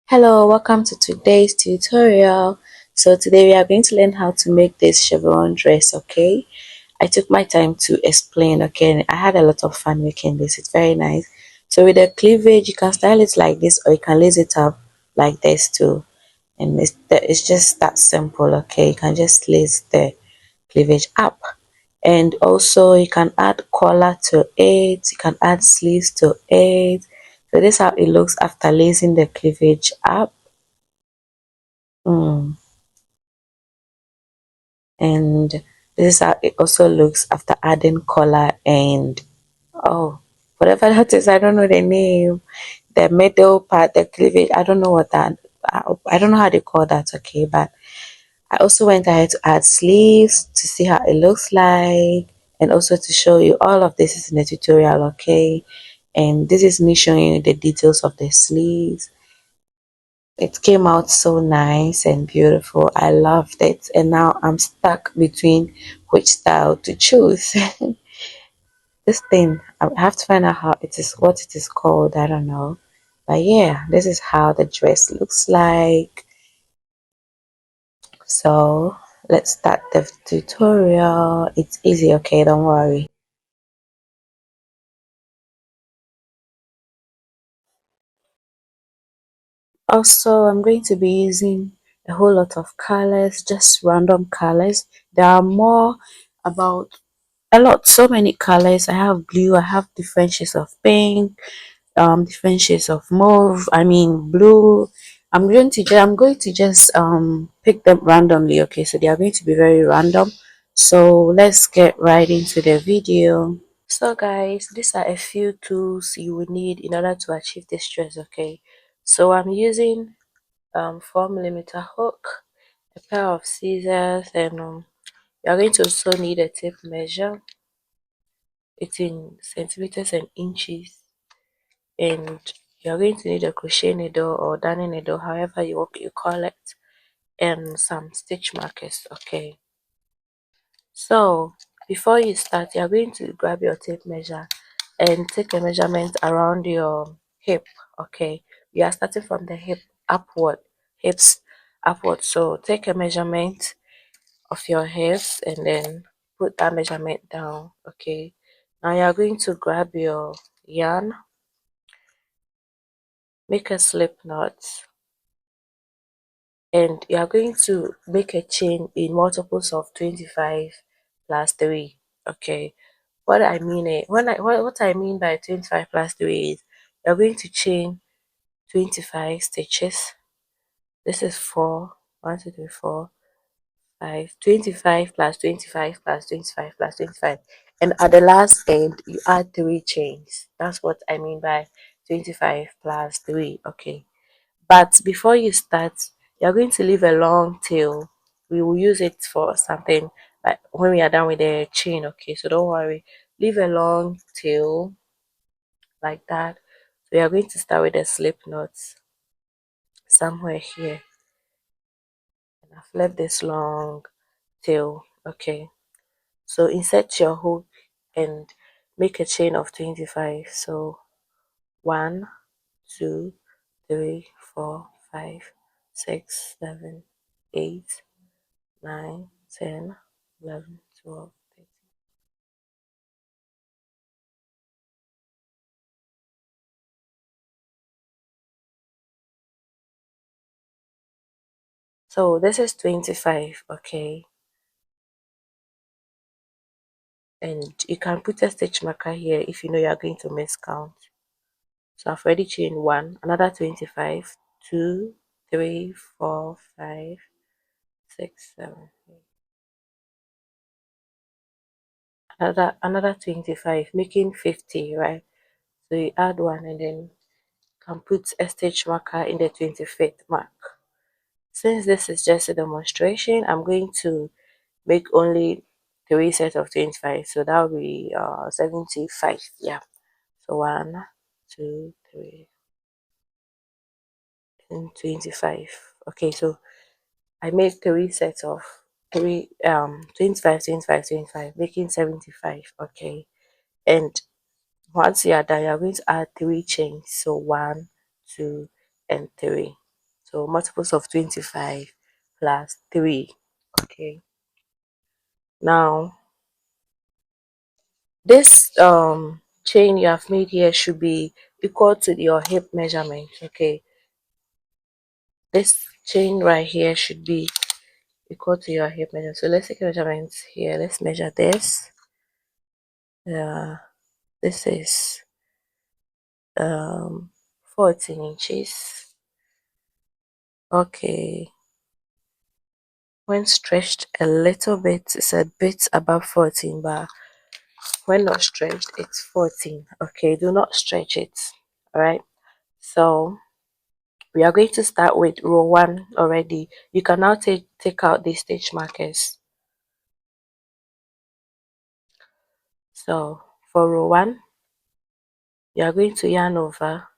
Hello, welcome to today's tutorial. So today we are going to learn how to make this chevron dress. Okay, I took my time to explain. Okay, and I had a lot of fun making this. It's very nice. So with the cleavage you can style it like this, or you can lace it up like this too, and it's just that simple. Okay, you can just lace the cleavage up, and also you can add collar to it, you can add sleeves to it. So this is how it looks after lacing the cleavage up. Mm. And this is how it also looks after adding color and oh, whatever that is, I don't know the name. The middle part, the cleavage, I don't know what that. I don't know how they call that. Okay, but I also went ahead to add sleeves to see how it looks like, and also to show you all of this is in the tutorial. Okay, and this is me showing you the details of the sleeves. It came out so nice and beautiful. I loved it. And now I'm stuck between which style to choose. This thing, I have to find out how it is, what it is called. I don't know. But yeah, this is how the dress looks like. So let's start the tutorial. It's easy, okay? Don't worry. Also, I'm going to be using a whole lot of colors, just random colors. There are more, about a lot, so many colors. I have blue, I have different shades of pink, different shades of mauve, I mean blue. I'm going to just pick them randomly. Okay, so they are going to be very random. So let's get right into the video. So guys, these are a few tools you will need in order to achieve this dress. Okay, so I'm using 4mm hook, a pair of scissors, and you're going to also need a tape measure. It's in centimeters and inches, and you're going to need a crochet needle or darning needle, however you call it, and some stitch markers. Okay, so before you start, you're going to grab your tape measure and take a measurement around your hip. Okay, we are starting from the hips upward. So take a measurement of your hips and then put that measurement down. Okay, now you are going to grab your yarn, make a slip knot, and you are going to make a chain in multiples of 25 plus 3. Okay, what I mean by 25 plus 3 is you're going to chain 25 stitches. This is 4, 1 2 3 4 5, 25 plus 25 plus 25 plus 25, and at the last end you add 3 chains. That's what I mean by 25 plus 3. Okay, but before you start, you're going to leave a long tail. We will use it for something like when we are done with the chain. Okay, so don't worry, leave a long tail like that. So we are going to start with the slip knots somewhere here, and I've left this long tail. Okay, so insert your hook and make a chain of 25. So 1 2 3 4 5 6 7 8 9 10 11 12 13. So this is 25. Okay, and you can put a stitch marker here if you know you are going to miscount. So I've already chained 1, another 25, 2, 3, 4, 5, 6, 7, 8. Another 25, making 50, right? So you add 1 and then can put a stitch marker in the 25th mark. Since this is just a demonstration, I'm going to make only 3 sets of 25. So that will be 75. Yeah. So 1, 2, 3, and 25. Okay, so I made 3 sets of 25, 25, 25, making 75. Okay. And once you are done, you're going to add 3 chains. So 1, 2, and 3. So multiples of 25 plus 3. Okay. Now this chain you have made here should be equal to your hip measurement. Okay. This chain right here should be equal to your hip measurement. So let's take a measurement here. Let's measure this. This is 14 inches. Okay. When stretched a little bit, it's a bit above 14, but when not stretched, it's 14. Okay, do not stretch it. All right. So we are going to start with row 1 already. You can now take out the stitch markers. So for row 1, you are going to yarn over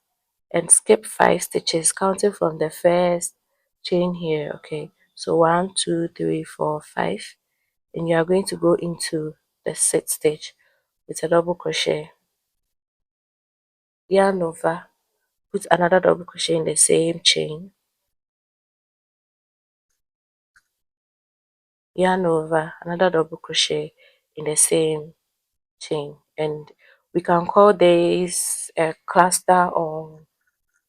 and skip 5 stitches, counting from the first chain here. Okay, so 1, 2, 3, 4, 5, and you are going to go into the 6th stitch with a double crochet, yarn over, put another double crochet in the same chain, yarn over, another double crochet in the same chain, and we can call this a cluster or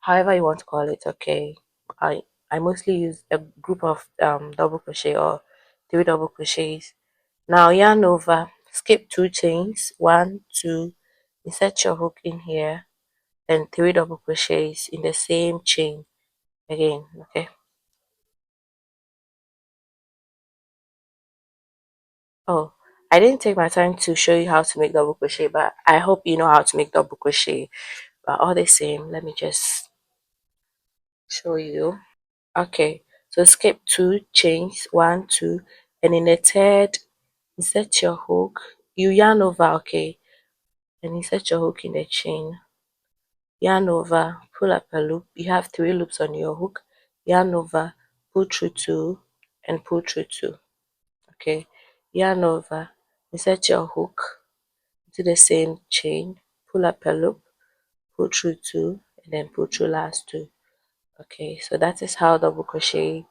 however you want to call it. Okay, I mostly use a group of double crochet or 3 double crochets. Now yarn over, skip 2 chains, 1, 2, insert your hook in here, and 3 double crochets in the same chain again. Okay. Oh, I didn't take my time to show you how to make double crochet, but I hope you know how to make double crochet. But all the same, let me just show you. Okay, so skip 2 chains, 1, 2, and in the third, insert your hook. You yarn over, okay, and insert your hook in the chain. Yarn over, pull up a loop. You have 3 loops on your hook. Yarn over, pull through 2, and pull through 2. Okay, yarn over, insert your hook into the same chain, pull up a loop, pull through 2, and then pull through last 2. Okay, so that is how double crochet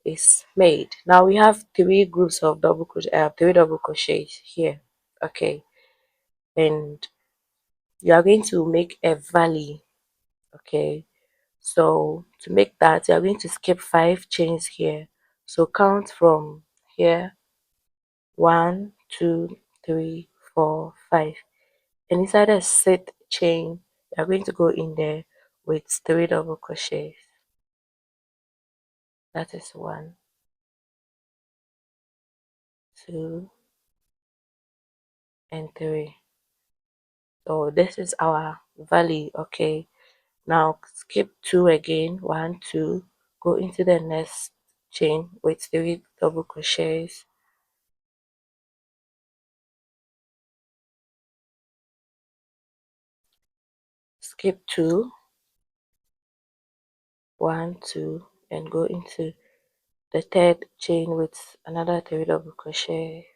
is made. Now we have 3 groups of 3 double crochets here. Okay, and you are going to make a valley. Okay, so to make that, you are going to skip 5 chains here. So count from here: 1, 2, 3, 4, 5. And inside a set chain, you are going to go in there with 3 double crochets. That is 1, 2, and 3. So this is our valley. Okay, now skip 2 again, 1, 2, go into the next chain with 3 double crochets, skip 2, 1, 2, and go into the third chain with another 3 double crochet.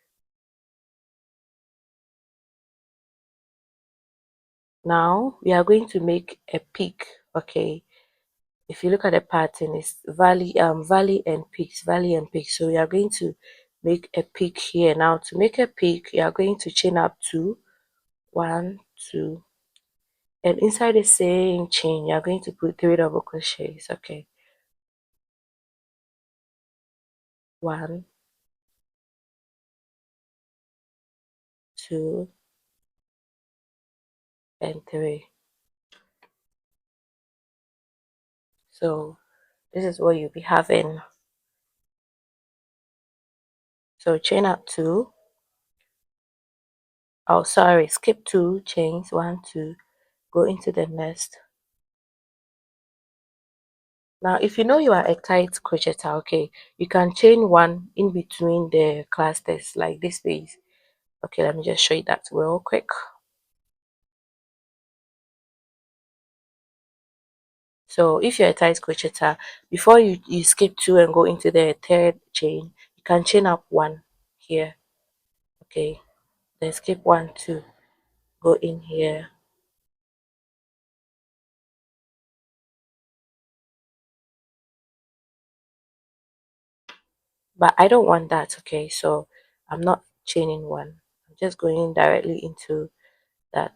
Now we are going to make a peak. Okay, if you look at the pattern, it's valley and peaks, valley and peaks. So we are going to make a peak here. Now to make a peak, you are going to chain up 2, 1, 2, and inside the same chain you are going to put 3 double crochets. Okay, 1, 2, and 3. So this is what you'll be having. So chain up 2, oh sorry, skip 2 chains, 1, 2, go into the next. Now if you know you are a tight crocheter, okay, you can chain 1 in between the clusters like this way. Okay, let me just show you that real quick. So if you're a tight crocheter, before you skip 2 and go into the third chain, you can chain up 1 here. Okay, then skip 1, 2, go in here, but I don't want that. Okay, so I'm not chaining one. I'm just going directly into that.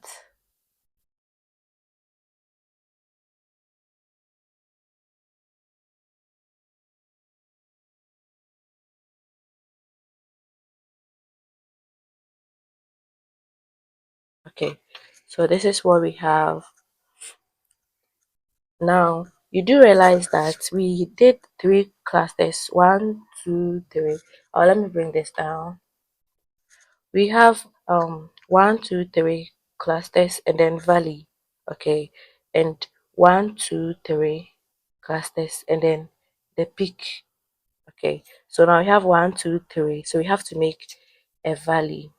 Okay, so this is what we have now. You do realize that we did three clusters, one, two, three. Oh, let me bring this down. We have 1, 2, 3 clusters and then valley. Okay, and 1, 2, 3 clusters and then the peak. Okay, so now we have 1, 2, 3, so we have to make a valley.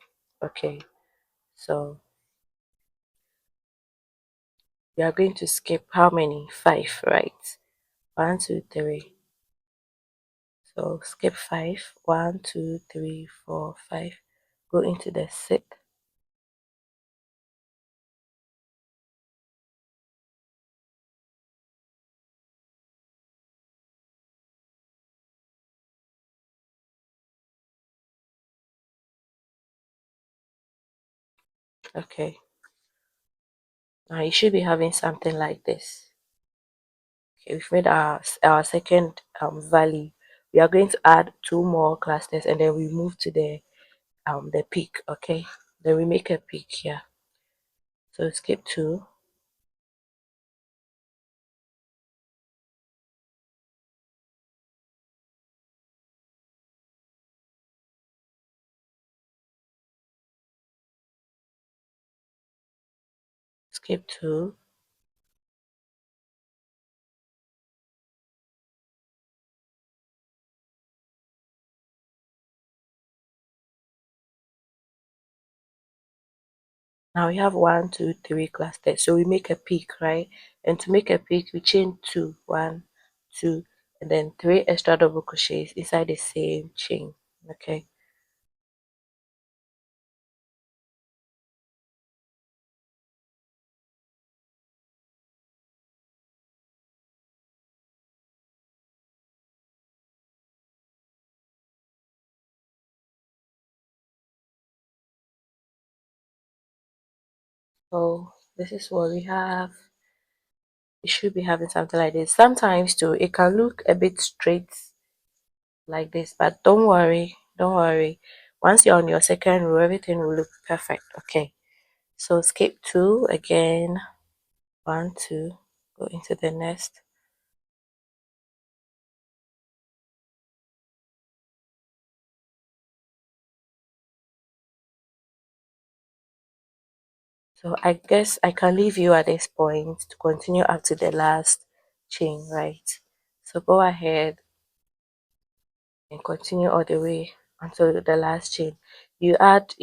Okay, so we are going to skip how many? 5, right? 1, 2, 3. So skip 5. 1, 2, 3, 4, 5. Go into the sixth. Okay, now you should be having something like this. Okay, we've made our second valley. We are going to add 2 more clusters and then we move to the peak. Okay, then we make a peak here. So skip 2. Skip 2. Now we have 1, 2, 3 clusters. So we make a peak, right? And to make a peak, we chain 2, 1, 2, and then 3 extra double crochets inside the same chain. Okay. So this is what we have. You should be having something like this. Sometimes too, it can look a bit straight like this, but don't worry, don't worry. Once you're on your second row, everything will look perfect. Okay. So skip 2 again. 1, 2. Go into the next. So I guess I can leave you at this point to continue up to the last chain, right? So go ahead and continue all the way until the last chain. You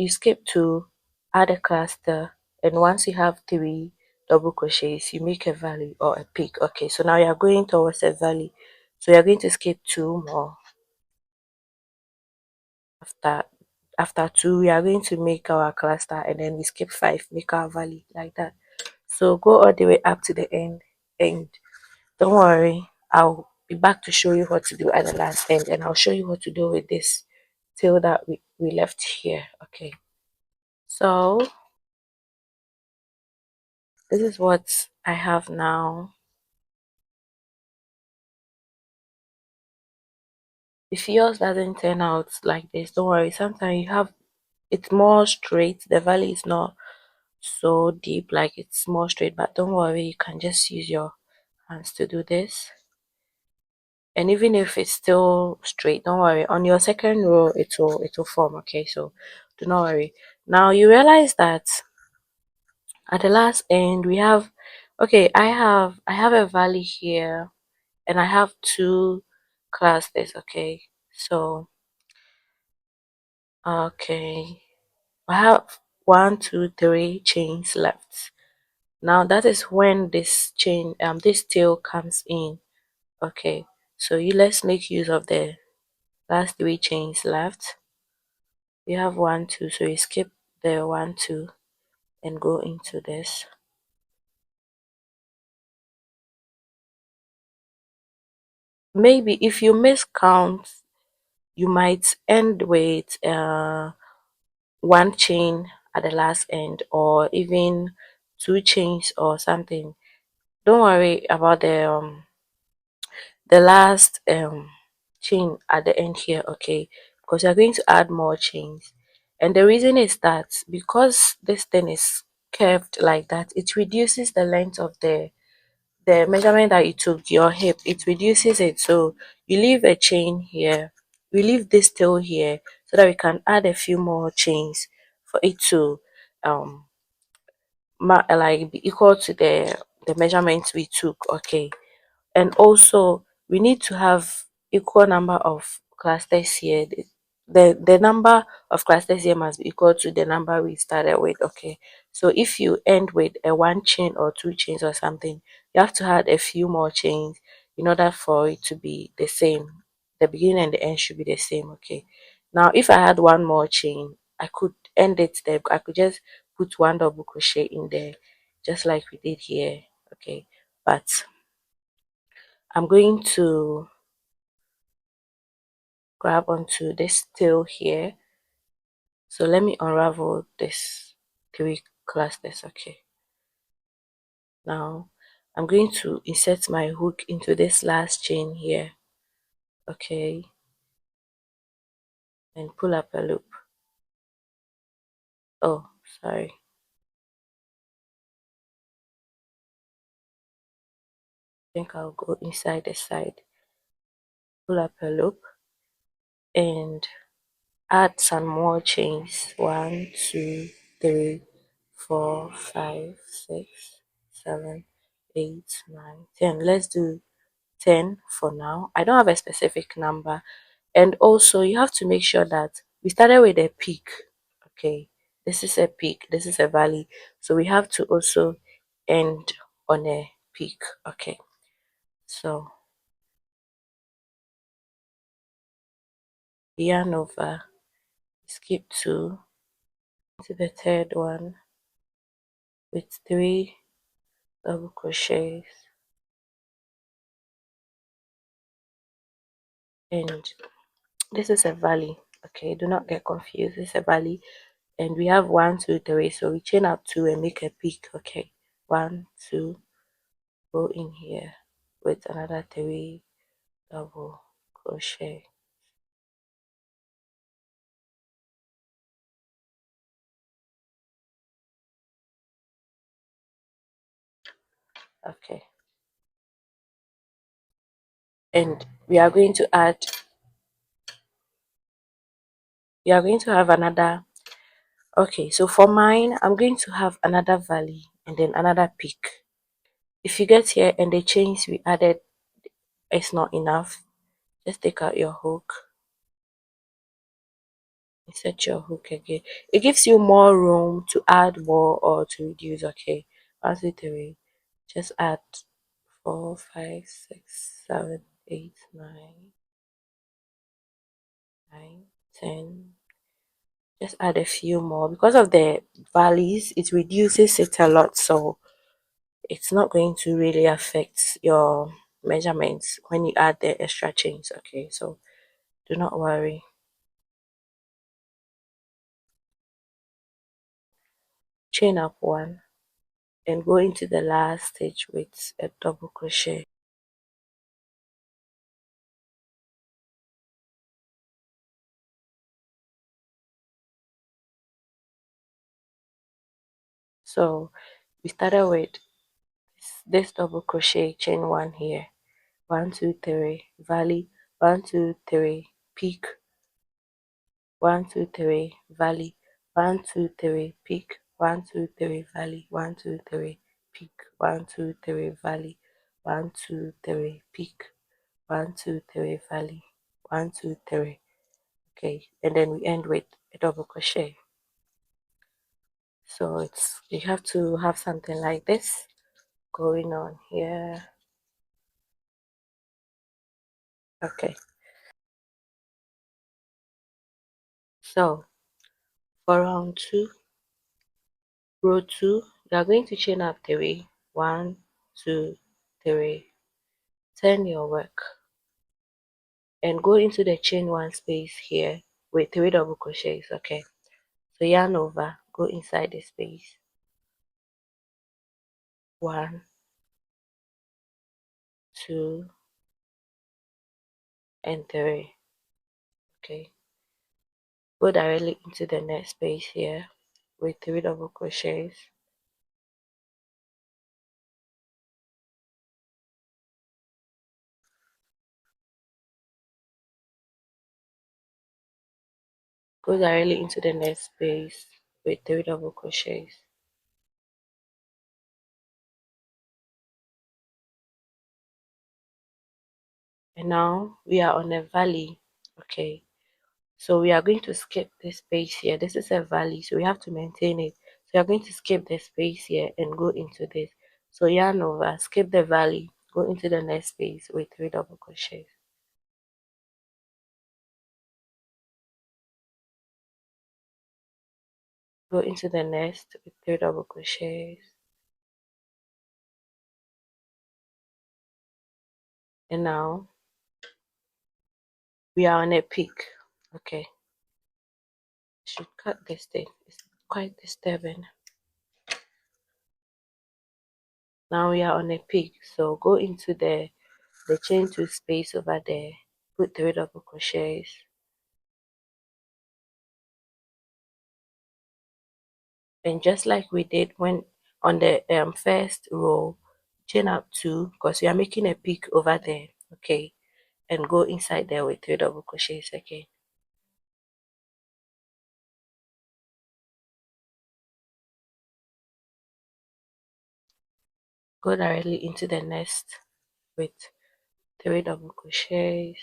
skip 2, add a cluster, and once you have 3 double crochets, you make a valley or a peak. Okay, so now you're going towards a valley. So you're going to skip 2 more. After after 2, we are going to make our cluster and then we skip 5, make our valley like that. So go all the way up to the end, and don't worry, I'll be back to show you what to do at the last end, and I'll show you what to do with this tail that we left here. Okay, so this is what I have now. If yours doesn't turn out like this, don't worry, sometimes you have it's more straight, the valley is not so deep, like it's more straight, but don't worry, you can just use your hands to do this. And even if it's still straight, don't worry, on your second row it will form. Okay, so do not worry. Now you realize that at the last end we have, okay, I have a valley here and I have 2 clusters. Okay, so okay, I have 1, 2, 3 chains left. Now that is when this tail comes in. Okay, so let's make use of the last 3 chains left. We have 1, 2, so you skip the 1, 2 and go into this. Maybe if you miscount, you might end with one chain at the last end, or even two chains or something. Don't worry about the last chain at the end here, okay, because you're going to add more chains. And the reason is that because this thing is curved like that, it reduces the length of the measurement that you took, your hip, it reduces it. So you leave a chain here, we leave this tail here, so that we can add a few more chains for it to um like be equal to the measurements we took, okay. And also we need to have equal number of clusters here. The number of clusters here must be equal to the number we started with, okay. So if you end with a one chain or two chains or something, you have to add a few more chains in order for it to be the same. The beginning and the end should be the same, okay. Now if I had one more chain, I could end it there. I could just put one double crochet in there, just like we did here, okay. But I'm going to grab onto this tail here. So let me unravel this three clusters, okay. Now I'm going to insert my hook into this last chain here, okay, and pull up a loop. Oh, sorry. I think I'll go inside the side, pull up a loop, and add some more chains. 1, 2, 3, 4, 5, 6, 7, 8, 9, 10. Let's do 10 for now. I don't have a specific number. And also you have to make sure that we started with a peak, okay. This is a peak, this is a valley, so we have to also end on a peak, okay. So yarn over, skip 2 to the third one with 3 double crochets, and this is a valley, okay. Do not get confused, this is a valley, and we have 1, 2, 3, so we chain up 2 and make a peak, okay. 1, 2, go in here with another 3 double crochet, okay. And we are going to have another, okay. So for mine, I'm going to have another valley and then another peak. If you get here and the chains we added is not enough, just take out your hook, insert your hook again. It gives you more room to add more or to reduce, okay. 1, 2, 3, just add 4, 5, 6, 7, 8, 9, 10. Just add a few more. Because of the valleys, it reduces it a lot, so it's not going to really affect your measurements when you add the extra chains, okay. So do not worry. Chain up 1 and go into the last stitch with a double crochet. So we started with this double crochet, chain 1 here, 1, 2, 3, valley, 1, 2, 3, peak, 1, 2, 3, valley, 1, 2, 3, peak, 1, 2, 3, valley, 1, 2, 3, peak, 1, 2, 3, valley, 1, 2, 3, peak, 1, 2, 3, valley, 1, 2, 3. Okay, and then we end with a double crochet. So it's, you have to have something like this going on here. Okay, so for round 2, row 2, you are going to chain up 3, 1, 2, 3, turn your work, and go into the chain one space here with 3 double crochets. Okay, so yarn over, go inside the space, 1, 2, and 3. Okay, go directly into the next space here with 3 double crochets, go directly into the next space with 3 double crochets, and now we are on a valley. Okay, so we are going to skip this space here. This is a valley, so we have to maintain it. So we are going to skip the space here and go into this. So yarn over, skip the valley, go into the next space with 3 double crochets. Go into the next with 3 double crochets. And now we are on a peak. Okay, should cut this thing. It's quite disturbing. Now we are on a peak, so go into the chain 2 space over there, put 3 double crochets, and just like we did when on the first row, chain up 2 because we are making a peak over there. Okay, and go inside there with 3 double crochets again. Go directly into the nest with 3 double crochets.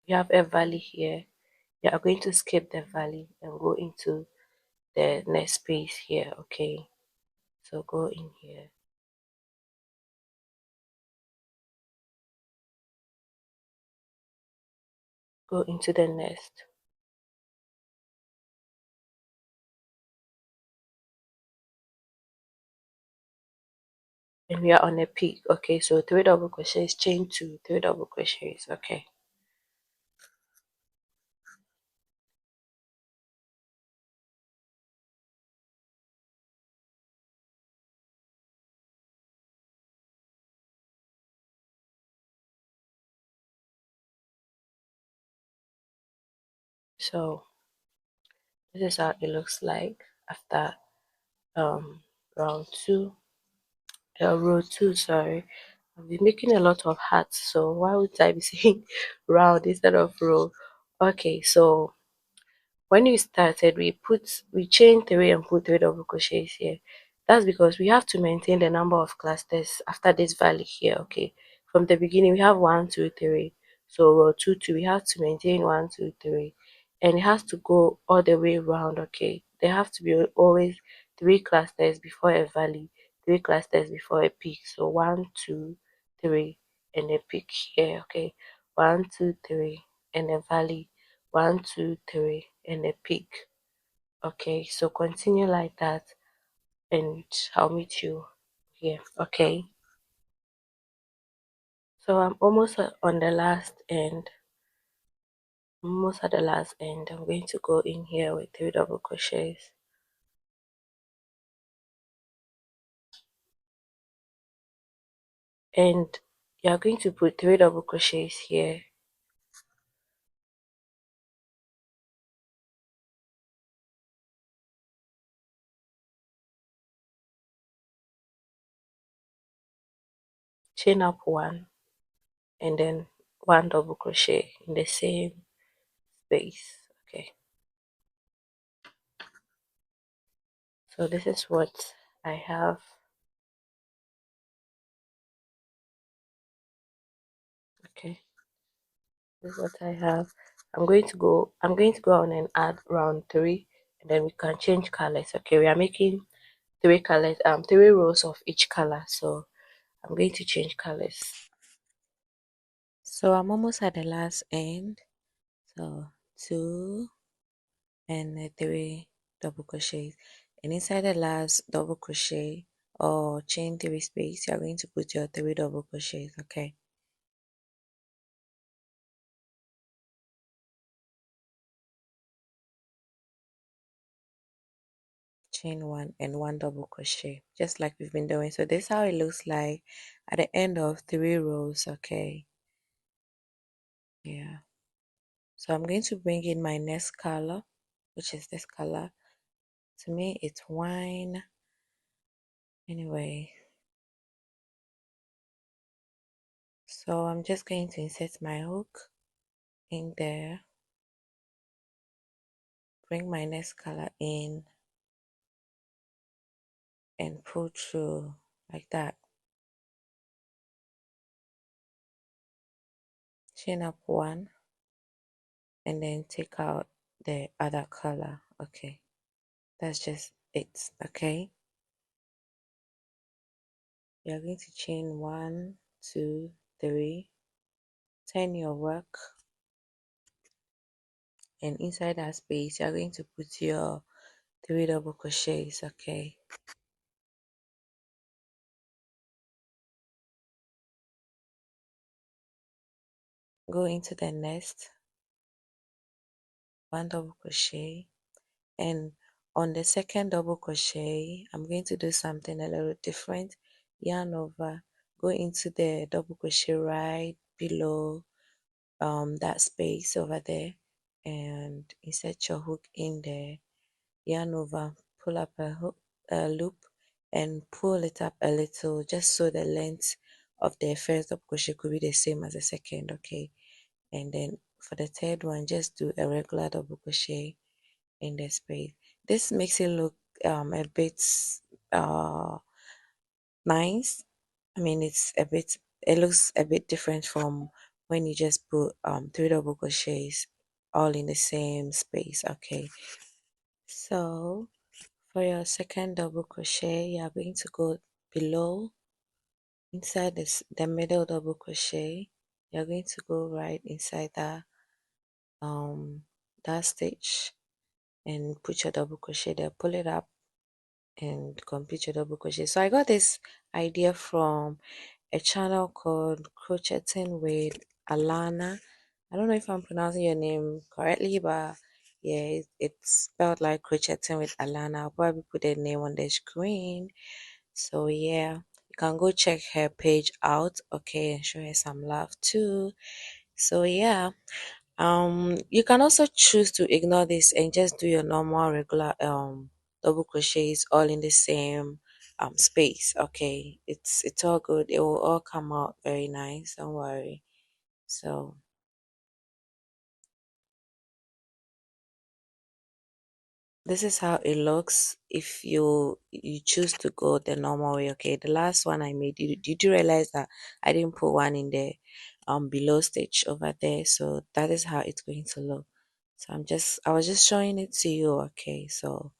You have a valley here. You are going to skip the valley and go into the next space here. Okay, so go in here, go into the nest, and we are on a peak. Okay, so 3 double crochets, chain 2, 3 double crochets. Okay, so this is how it looks like after um round 2, row 2, sorry. I've been making a lot of hats, so why would I be saying round instead of row? Okay, so when we started, we chained 3 and put 3 double crochets here. That's because we have to maintain the number of clusters after this valley here. Okay, from the beginning we have 1, 2, 3. So row 2 2, we have to maintain 1, 2, 3, and it has to go all the way around. Okay, there have to be always 3 clusters before a valley, 3 clusters before a peak. So 1, 2, 3, and a peak here. Okay, 1, 2, 3, and a valley, 1, 2, 3, and a peak. Okay, so continue like that, and I'll meet you here. Okay, so I'm almost on the last end. Almost at the last end. I'm going to go in here with 3 double crochets, and you're going to put 3 double crochets here, chain up 1, and then 1 double crochet in the same space. Okay, so this is what I have. Okay, this is what I have. I'm going to go on and add round 3, and then we can change colors. Okay, we are making 3 colors, 3 rows of each color, so I'm going to change colors. So I'm almost at the last end. So two and three double crochets, and inside the last double crochet or chain three space, you're going to put your three double crochets. Okay, chain one and one double crochet, just like we've been doing. So this is how it looks like at the end of three rows. Okay, yeah. So I'm going to bring in my next color, which is this color. To me it's wine. Anyway, so I'm just going to insert my hook in there, bring my next color in and pull through like that. Chain up one and then take out the other color. Okay, that's just it. Okay, you're going to chain one, two, three, turn your work, and inside that space you're going to put your three double crochets. Okay, go into the next, one double crochet, and on the second double crochet I'm going to do something a little different. Yarn over, go into the double crochet right below that space over there, and insert your hook in there, yarn over, pull up a loop and pull it up a little, just so the length of the first double crochet could be the same as the second. Okay, and then for the third one just do a regular double crochet in the space. This makes it look a bit uh nice. I mean, it looks a bit different from when you just put three double crochets all in the same space. Okay, so for your second double crochet you are going to go below, inside the middle double crochet. You're going to go right inside um that stitch and put your double crochet there, pull it up and complete your double crochet. So I got this idea from a channel called Crocheting with Alana. I don't know if I'm pronouncing your name correctly, but yeah, it's spelled like Crocheting with Alana. I'll probably put the name on the screen. So yeah, you can go check her page out, okay, and show her some love too. So yeah, you can also choose to ignore this and just do your normal regular double crochets all in the same space. Okay, it's all good. It will all come out very nice. Don't worry. So this is how it looks if you choose to go the normal way. Okay, the last one I made, did you realize that I didn't put one in the below stitch over there? So that is how it's going to look. So I was just showing it to you. Okay, so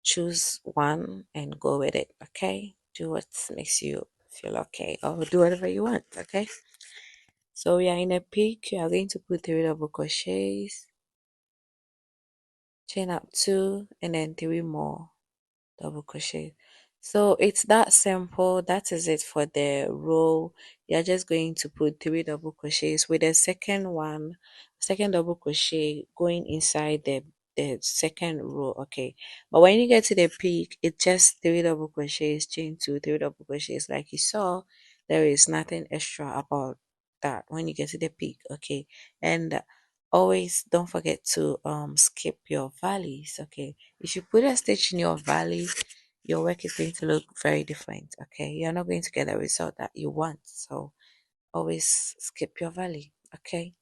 choose one and go with it. Okay, do what makes you feel okay, or do whatever you want. Okay, so we are in a peak. You are going to put three double crochets, chain up two, and then three more double crochet. So it's that simple. That is it for the row. You're just going to put three double crochets with the second double crochet going inside the second row. Okay, but when you get to the peak, it's just three double crochets, chain two, three double crochets like you saw. There is nothing extra about that when you get to the peak. Okay, and always don't forget to skip your valleys. Okay, if you put a stitch in your valley, your work is going to look very different. Okay, you're not going to get the result that you want. So always skip your valley. Okay.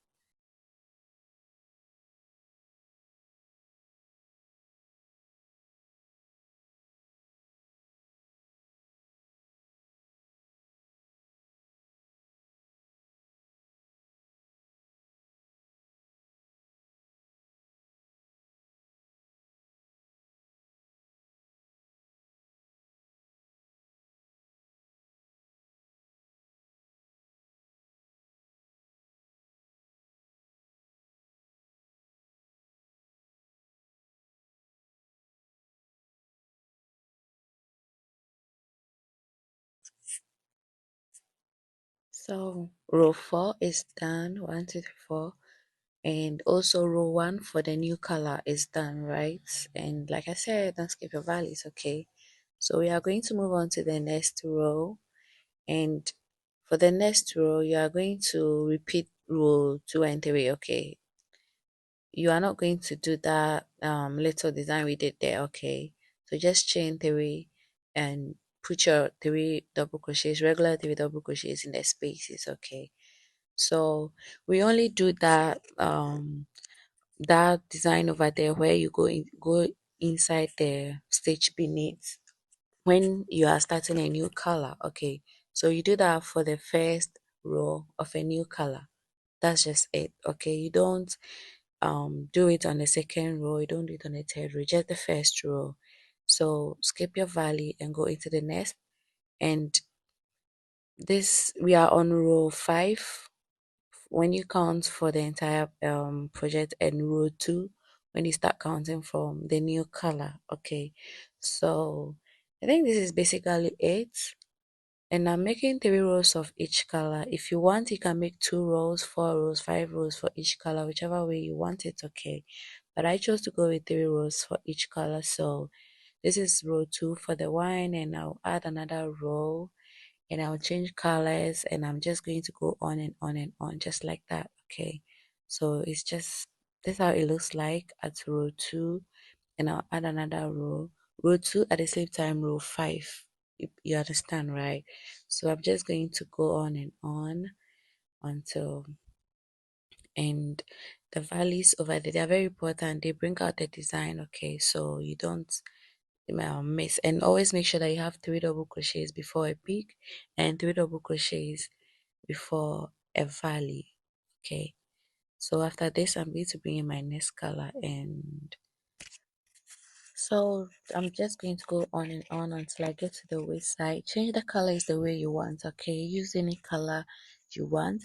So row 4 is done. 1, 2, 3, 4. And also row 1 for the new color is done, right? And like I said, don't skip your values, okay? So we are going to move on to the next row. And for the next row, you are going to repeat row 2 and 3, okay? You are not going to do that little design we did there, okay? So just chain 3 and put your 3 double crochets, regular 3 double crochets in the spaces, okay? So we only do that design over there where you go inside the stitch beneath when you are starting a new color, okay? So you do that for the first row of a new color. That's just it, okay? You don't do it on the second row, you don't do it on the third row, just the first row. So skip your valley and go into the next. And this, we are on row 5 when you count for the entire project, and row 2 when you start counting from the new color, okay? So I think this is basically it. And I'm making 3 rows of each color. If you want, you can make 2 rows, 4 rows, 5 rows for each color, whichever way you want it, okay? But I chose to go with 3 rows for each color. So this is row 2 for the wine, and I'll add another row, and I'll change colors, and I'm just going to go on and on and on just like that, okay? So it's just this how it looks like at row 2, and I'll add another row 2 at the same time, row 5. You understand, right? So I'm just going to go on and on until, and the valleys over there, they're very important. They bring out the design, okay? So you don't miss, and always make sure that you have 3 double crochets before a peak and 3 double crochets before a valley, okay? So after this, I'm going to bring in my next color, and so I'm just going to go on and on until I get to the waist side. Change the colors the way you want, okay? Use any color you want.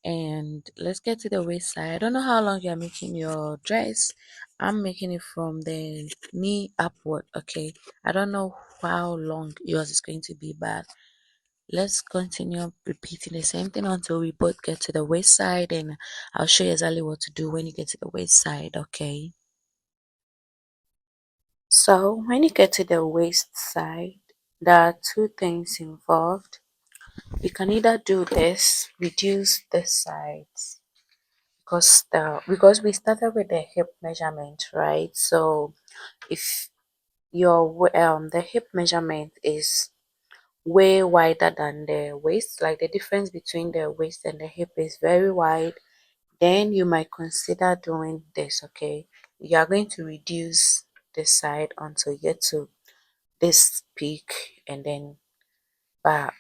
And let's get to the waist side. I don't know how long you're making your dress. I'm making it from the knee upward, okay? I don't know how long yours is going to be, but let's continue repeating the same thing until we both get to the waist side, and I'll show you exactly what to do when you get to the waist side, okay? So when you get to the waist side, there are 2 things involved. You can either do this, reduce the sides, because we started with the hip measurement, right? So if the hip measurement is way wider than the waist, like the difference between the waist and the hip is very wide, then you might consider doing this, okay? You are going to reduce the side until you get to this peak, and then but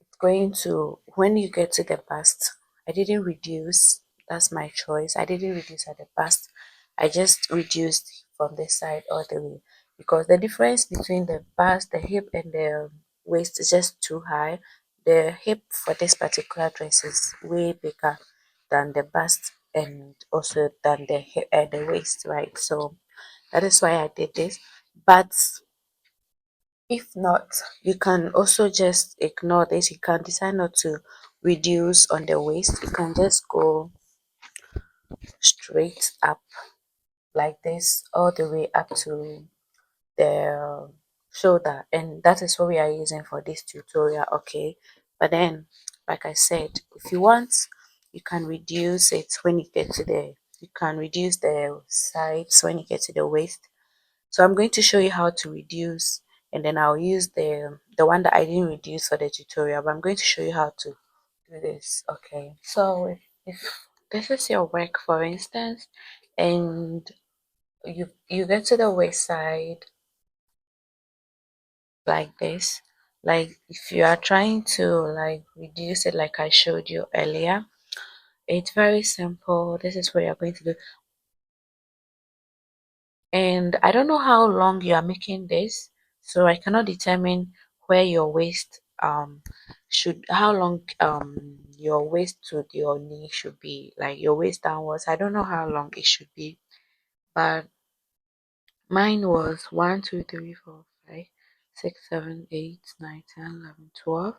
it's going to, when you get to the bust, I didn't reduce, that's my choice. I didn't reduce at the bust, I just reduced from the side all the way, because the difference between the bust, the hip, and the waist is just too high. The hip for this particular dress is way bigger than the bust, and also than the hip and the waist, right? So that is why I did this. But if not, you can also just ignore this. You can decide not to reduce on the waist. You can just go straight up like this all the way up to the shoulder, and that is what we are using for this tutorial, okay? But then, like I said, if you want, you can reduce it when you get to you can reduce the sides when you get to the waist. So I'm going to show you how to reduce, and then I'll use the one that I didn't reduce for the tutorial, but I'm going to show you how to do this, okay? So if this is your work, for instance, and you get to the waist side like this, like if you are trying to like reduce it like I showed you earlier, it's very simple. This is what you're going to do. And I don't know how long you are making this, so I cannot determine where your waist should, how long your waist to your knee should be, like your waist downwards. I don't know how long it should be, but mine was 1, 2, 3, 4, 5, 6, 7, 8, 9, 10, 11, 12,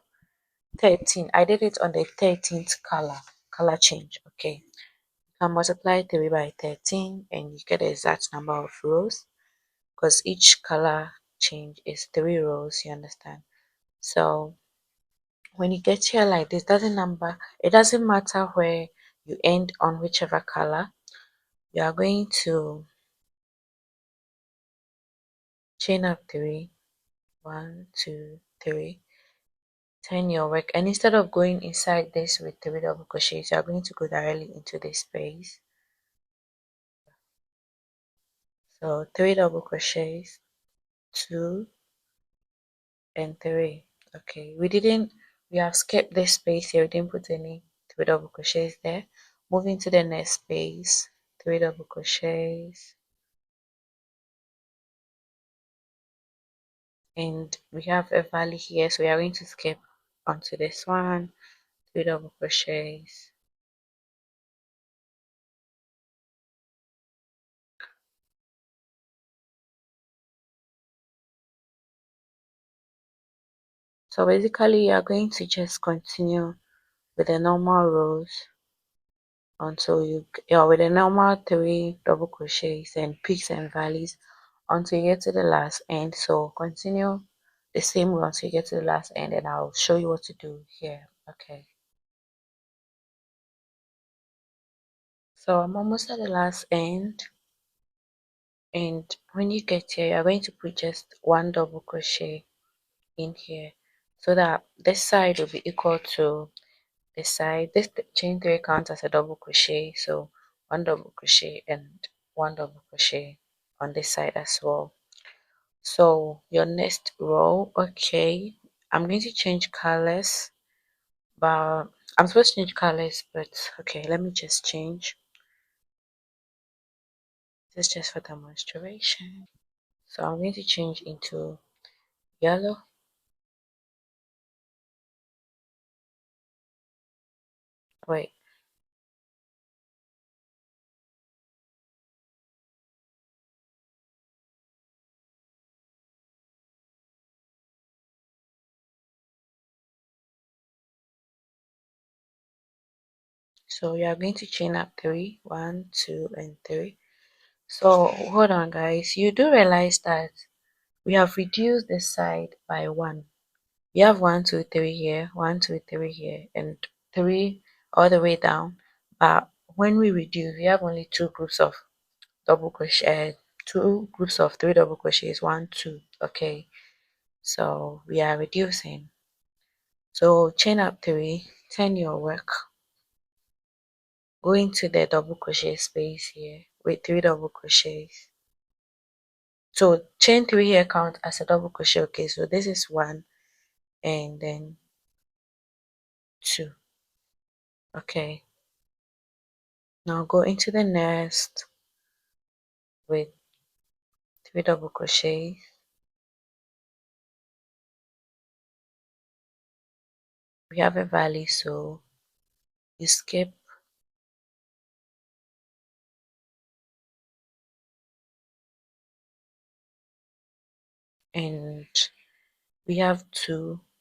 13. I did it on the 13th color change. Okay, you can multiply 3 by 13 and you get the exact number of rows, because each color change is 3 rows, you understand? So when you get here like this, it doesn't matter where you end on whichever color. You are going to chain up 3, 1, 2, 3, turn your work, and instead of going inside this with 3 double crochets, you are going to go directly into this space. So 3 double crochets, 2 and 3. Okay, we have skipped this space here, we didn't put any 3 double crochets there. Moving to the next space, 3 double crochets, and we have a valley here, so we are going to skip onto this one, 3 double crochets, so basically you are going to just continue with the normal rows until with the normal 3 double crochets and peaks and valleys until you get to the last end. So continue the same way until you get to the last end, and I'll show you what to do here. Okay, so I'm almost at the last end, and when you get here you're going to put just 1 double crochet in here, so that this side will be equal to this side. This chain 3 counts as a double crochet, so 1 double crochet and 1 double crochet on this side as well. So your next row, okay, I'm going to change colors, but I'm supposed to change colors, but okay, let me just change. This is just for demonstration. So I'm going to change into yellow. Wait, so you are going to chain up 3, 1, 2, and 3. So hold on, guys. You do realize that we have reduced the side by 1. We have 1, 2, 3 here, 1, 2, 3 here, and 3 all the way down. But when we reduce, we have only 2 groups of double crochet, 2 groups of 3 double crochets, 1, 2. Okay, so we are reducing. So chain up 3, turn your work, go into the double crochet space here with 3 double crochets. So chain 3 here count as a double crochet. Okay, so this is 1 and then 2. Okay, now go into the next with 3 double crochets. We have a valley, so you skip and we have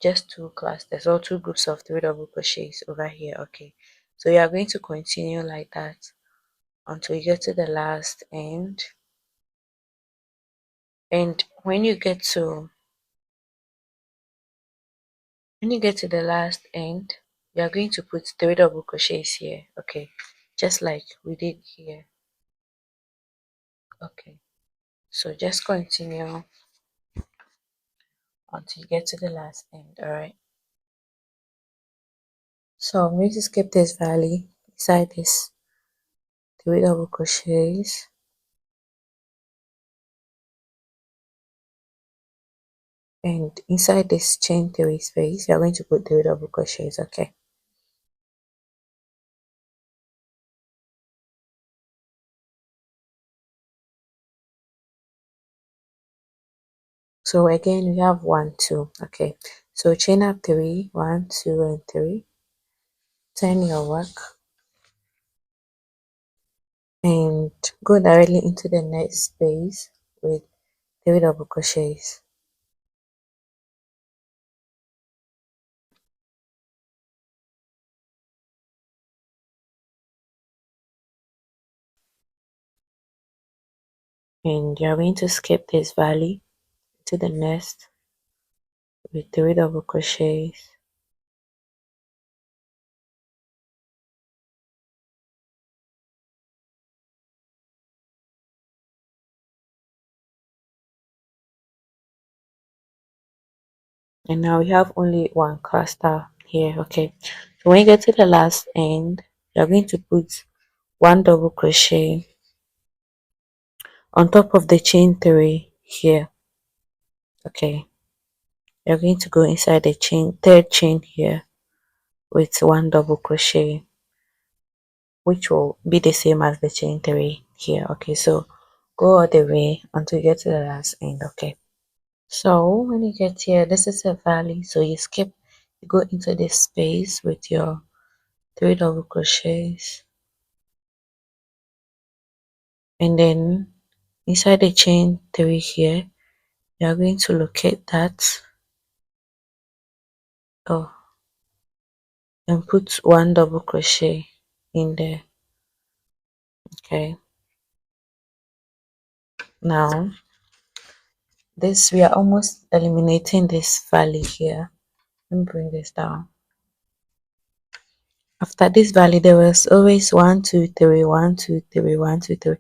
just 2 clusters or 2 groups of 3 double crochets over here. Okay, so you are going to continue like that until you get to the last end, and when you get to the last end, you are going to put 3 double crochets here. Okay, just like we did here. Okay, so just continue until you get to the last end. All right, so I'm going to skip this valley beside this 3 double crochets, and inside this chain 3 space you're going to put 3 double crochets. Okay, so again we have 1, 2. Okay, so chain up 3, 1, 2, and 3, turn your work and go directly into the next space with 3 double crochets. and you're going to skip this valley to the next with 3 double crochets, and now we have only one cluster here. Okay, so when you get to the last end, you're going to put 1 double crochet on top of the chain 3 here. Okay, you're going to go inside the third chain here with 1 double crochet, which will be the same as the chain 3 here. Okay, so go all the way until you get to the last end. Okay, so when you get here, this is a valley, so you skip, you go into this space with your 3 double crochets, and then inside the chain 3 here, you are going to locate that, oh, and put 1 double crochet in there. Okay, now this, we are almost eliminating this valley here. Let me bring this down. After this valley, there was always 1 2 3 1 2 3 1 2 3,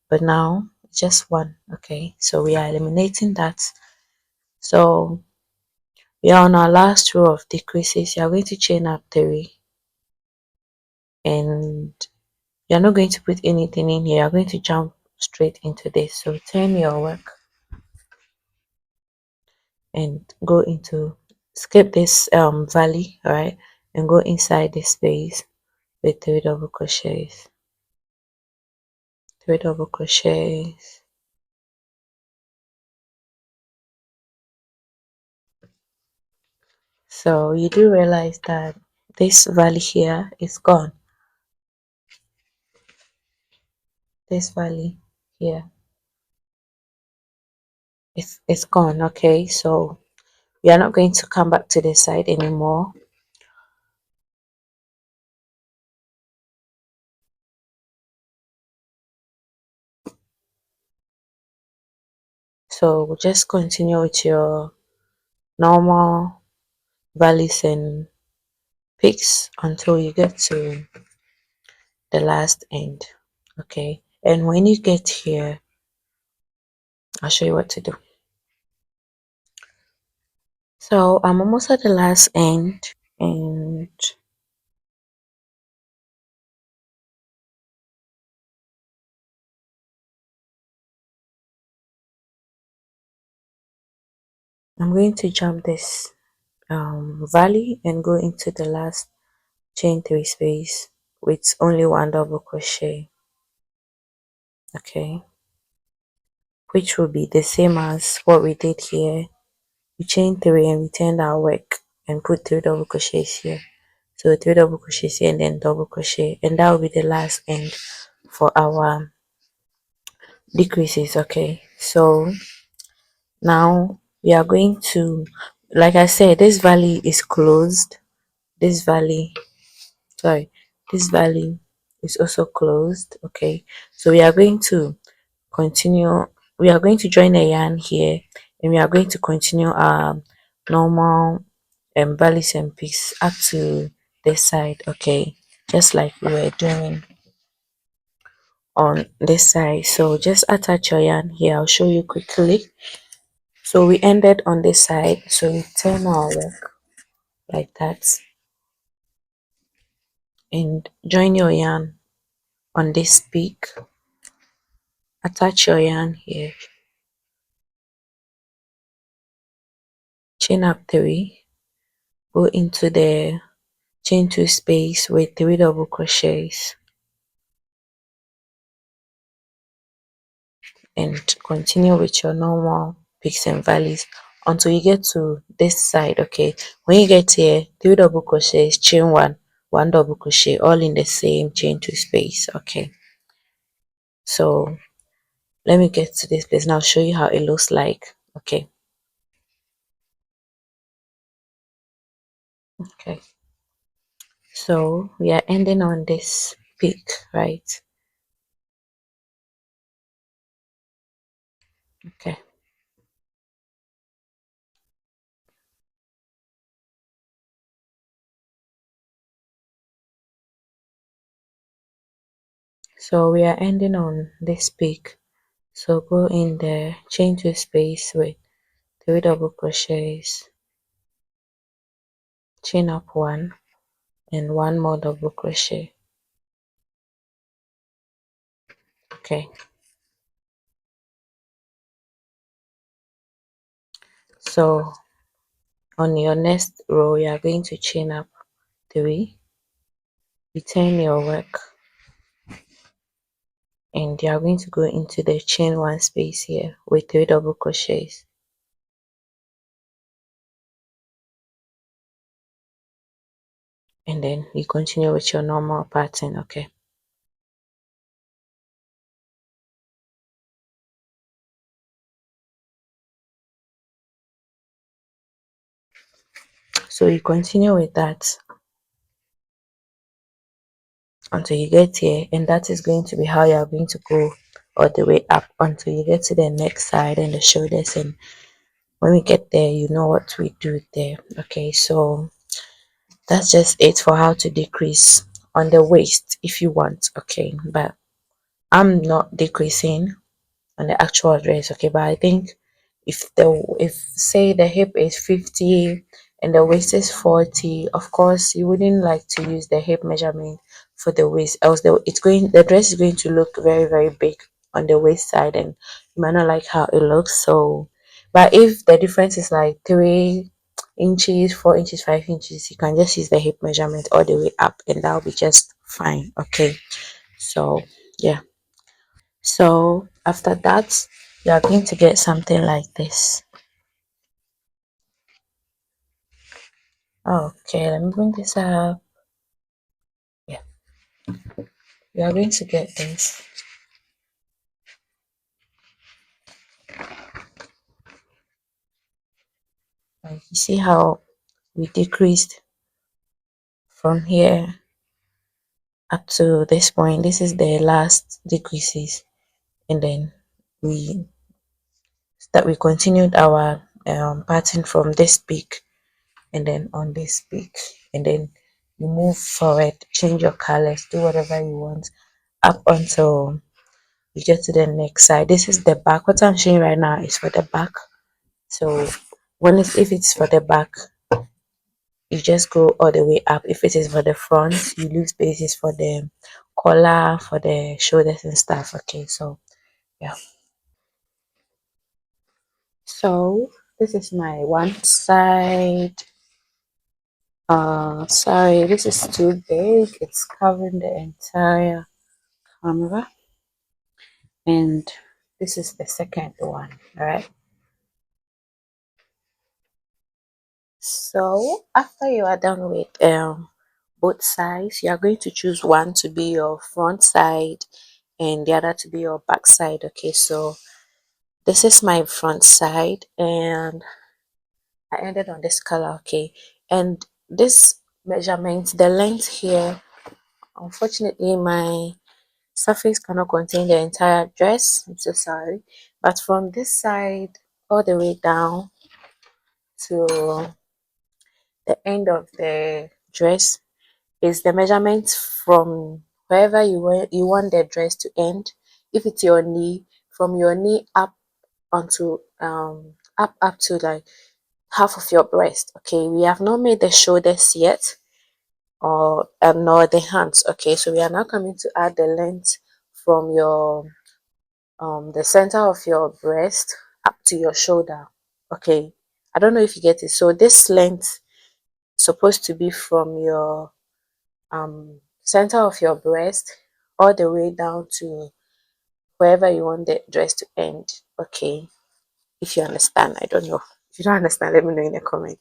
but now just one. Okay, so we are eliminating that. So we are on our last row of decreases. You are going to chain up 3, and you're not going to put anything in here. You're going to jump straight into this. So turn your work and go into, skip this valley, all right, and go inside this space with 3 double crochets, 3 double crochets. So you do realize that this valley here is gone. This valley here is gone. Okay, so we are not going to come back to this side anymore. So just continue with your normal valleys and peaks until you get to the last end. Okay, and when you get here, I'll show you what to do. So I'm almost at the last end, and I'm going to jump this valley and go into the last chain 3 space with only 1 double crochet. Okay, which will be the same as what we did here. We chain 3 and we turned our work and put 3 double crochets here. So 3 double crochets here and then double crochet, and that will be the last end for our decreases. Okay, so now we are going to, like I said, this valley is closed. This valley, sorry, this valley is also closed. Okay, so we are going to continue, we are going to join a yarn here, and we are going to continue our normal valleys and peaks up to this side. Okay, just like we were doing on this side. So just attach your yarn here. I'll show you quickly. So we ended on this side, so we turn our work like that and join your yarn on this peak. Attach your yarn here, chain up 3, go into the chain 2 space with 3 double crochets, and continue with your normal peaks and valleys until you get to this side. Okay, when you get here, 3 double crochets, chain 1 double crochet, all in the same chain 2 space. Okay, so let me get to this place and I'll show you how it looks like. Okay, okay, so we are ending on this peak, right? Okay. So we are ending on this peak. So go in there, chain two space with three double crochets, chain up one, and one more double crochet. Okay. So on your next row, you are going to chain up three, return your work, and you are going to go into the chain one space here with three double crochets. And then you continue with your normal pattern. Okay. So you continue with that until you get here, and that is going to be how you are going to go all the way up until you get to the neck side and the shoulders. And when we get there, you know what we do there. Okay, so that's just it for how to decrease on the waist if you want. Okay, but I'm not decreasing on the actual dress. Okay, but I think if say the hip is 50 and the waist is 40, of course you wouldn't like to use the hip measurement for the waist, else the dress is going to look very very big on the waist side, and you might not like how it looks. So but if the difference is like 3 inches, 4 inches, 5 inches, you can just use the hip measurement all the way up and that'll be just fine. Okay, so yeah. So after that, you are going to get something like this. Okay, let me bring this up. Yeah, you are going to get this. Like you see how we decreased from here up to this point. This is the last decreases, and then we we continued our pattern from this peak and then on this peak, and then you move forward, change your colors, do whatever you want up until you get to the next side. This is the back. What I'm showing right now is for the back. So if it's for the back, you just go all the way up. If it is for the front, you leave spaces for the collar, for the shoulders and stuff. Okay, so yeah. So this is my one side. Sorry, this is too big. It's covering the entire camera. And this is the second one. All right. So after you are done with both sides, you are going to choose one to be your front side and the other to be your back side. Okay, so this is my front side and I ended on this color. Okay, and this measurement, the length here, unfortunately my surface cannot contain the entire dress. I'm so sorry, but from this side all the way down to the end of the dress is the measurement from wherever you want the dress to end. If it's your knee, from your knee up onto up to like half of your breast. Okay, we have not made the shoulders yet, or nor the hands. Okay, so we are now coming to add the length from your the center of your breast up to your shoulder. Okay, I don't know if you get it. So this length is supposed to be from your center of your breast all the way down to wherever you want the dress to end. Okay, if you understand. I don't know. If you don't understand, let me know in the comment.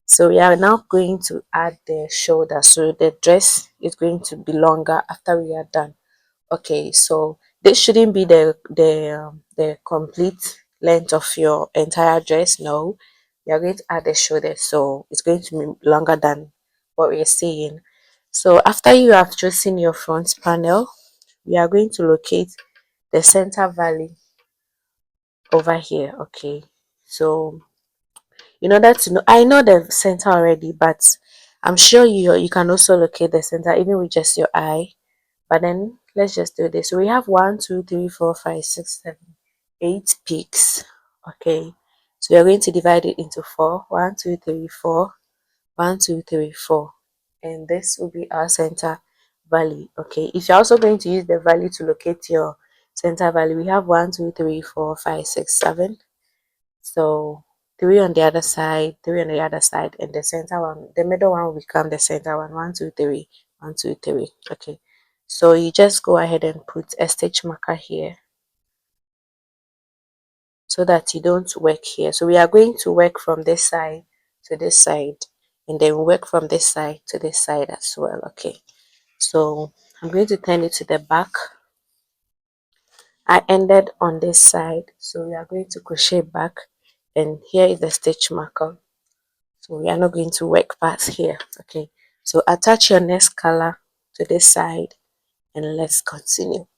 So we are now going to add the shoulder. So the dress is going to be longer after we are done. Okay, so this shouldn't be the complete length of your entire dress. No, we are going to add the shoulder, so it's going to be longer than what we're seeing. So after you have chosen your front panel, we are going to locate the center valley over here. Okay, so in order to know, I know the center already, but I'm sure you can also locate the center even with just your eye. But then let's just do this. So we have 1, 2, 3, 4, 5, 6, 7, 8 peaks. Okay, so we are going to divide it into 4. 1, 2, 3, 4. 1, 2, 3, 4, and this will be our center valley. Okay, if you're also going to use the valley to locate your center valley, we have 1, 2, 3, 4, 5, 6, 7. So 3 on the other side, 3 on the other side, and the center one, the middle one will become the center one. 1, 2, 3, 1, 2, 3. Okay, so you just go ahead and put a stitch marker here so that you don't work here. So we are going to work from this side to this side, and then work from this side to this side as well. Okay, so I'm going to turn it to the back. I ended on this side, so we are going to crochet back, and here is the stitch marker. So we are not going to work past here. Okay, so attach your next color to this side, and let's continue.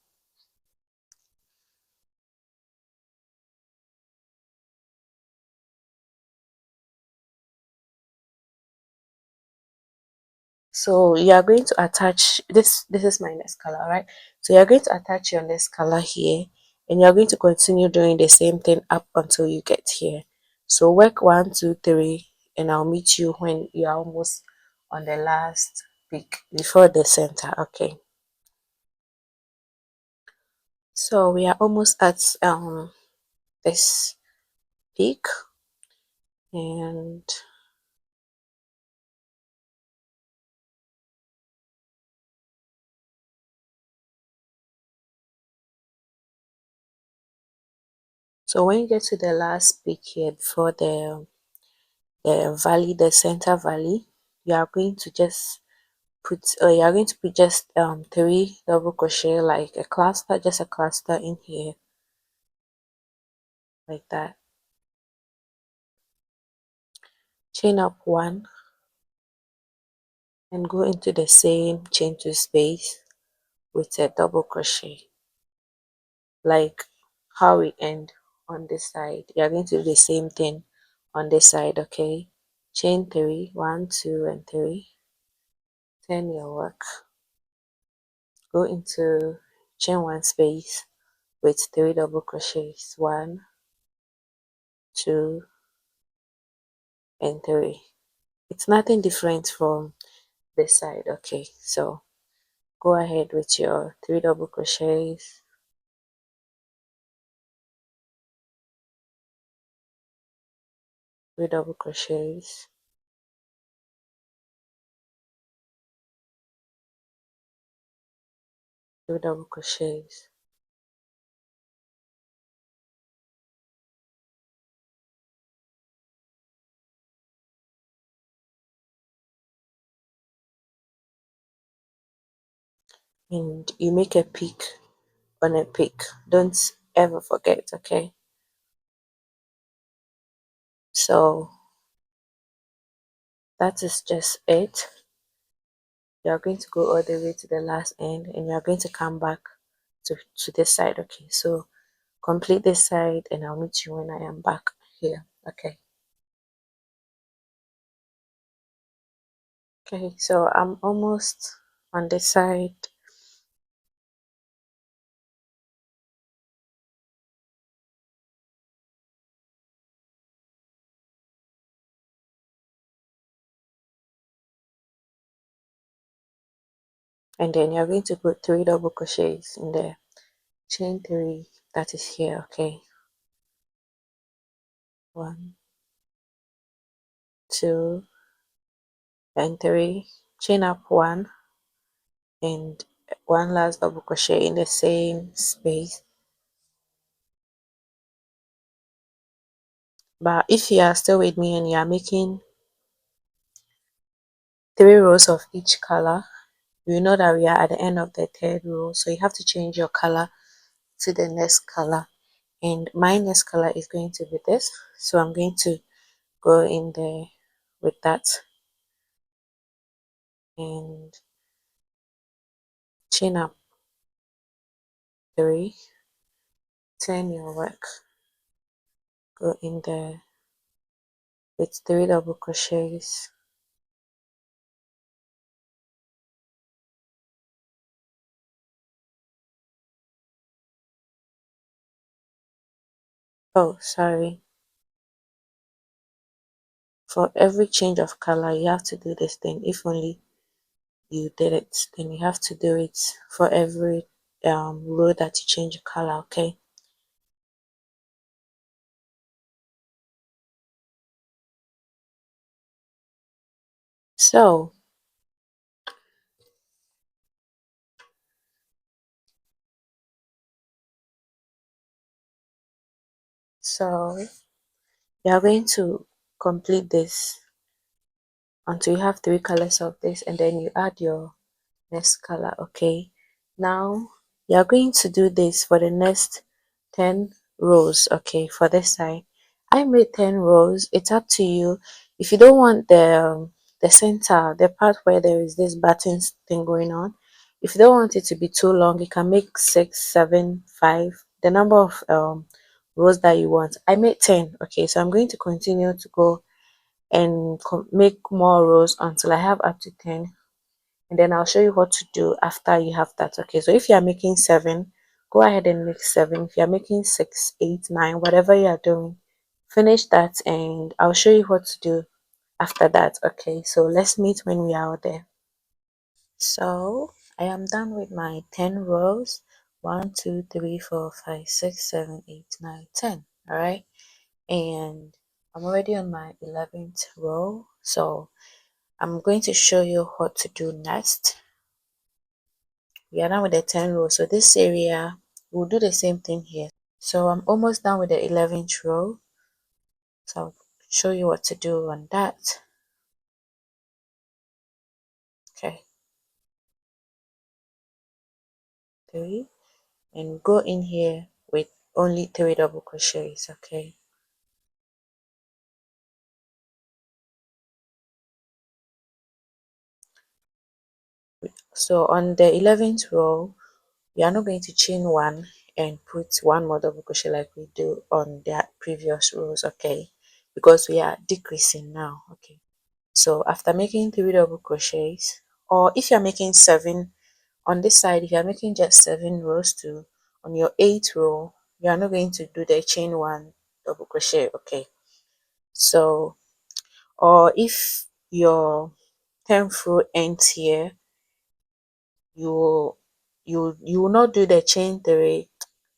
So you are going to attach this is my next color, right? So you're going to attach your next color here, and you're going to continue doing the same thing up until you get here. So work 1, 2, 3, and I'll meet you when you are almost on the last peak before the center. Okay, so we are almost at this peak, and so when you get to the last peak here before the valley, the center valley, you are going to just put you are going to put just 3 double crochet, like a cluster, just a cluster in here, like that. Chain up 1 and go into the same chain 2 space with a double crochet, like how we end on this side. You are going to do the same thing on this side. Okay, chain 3, 1, 2, and 3. Turn your work, go into chain 1 space with 3 double crochets, 1, 2, and 3. It's nothing different from this side. Okay, so go ahead with your 3 double crochets, 3 double crochets, 3 double crochets, and you make a peak on a peak. Don't ever forget. Okay, so that is just it. You are going to go all the way to the last end, and you are going to come back to this side. Okay, so complete this side, and I'll meet you when I am back here. Okay. Okay, so I'm almost on this side, and then you're going to put 3 double crochets in there. Chain 3, that is here. Okay, 1, 2, and 3. Chain up 1 and 1 last double crochet in the same space. But if you are still with me and you are making 3 rows of each color, you know that we are at the end of the 3rd row, so you have to change your color to the next color, and my next color is going to be this. So I'm going to go in there with that and chain up 3, turn your work, go in there with 3 double crochets. Oh, sorry. For every change of color, you have to do this thing. If only you did it, then you have to do it for every row that you change color, okay? So, so you are going to complete this until you have 3 colors of this, and then you add your next color, okay? Now you're going to do this for the next 10 rows, okay? For this side I made 10 rows. It's up to you. If you don't want the center, the part where there is this buttons thing going on, if you don't want it to be too long, you can make 6, 7, 5, the number of rows that you want. I made 10, okay? So I'm going to continue to go and make more rows until I have up to 10, and then I'll show you what to do after you have that, okay? So if you are making 7, go ahead and make 7. If you are making 6, 8, 9, whatever you are doing, finish that and I'll show you what to do after that, okay? So let's meet when we are out there. So I am done with my 10 rows. 1, 2, 3, 4, 5, 6, 7, 8, 9, 10. All right, and I'm already on my 11th row, so I'm going to show you what to do next. We are done with the 10 rows, so this area we'll do the same thing here. So I'm almost done with the 11th row, so I'll show you what to do on that. Okay, 3, and go in here with only 3 double crochets, okay? So on the 11th row, we are not going to chain 1 and put 1 more double crochet like we do on the previous rows, okay? Because we are decreasing now, okay? So after making 3 double crochets, or if you're making 7 on this side, if you're making just 7 rows too, on your 8th row, you are not going to do the chain 1 double crochet, okay? So, or if your 10th row ends here, you will not do the chain 3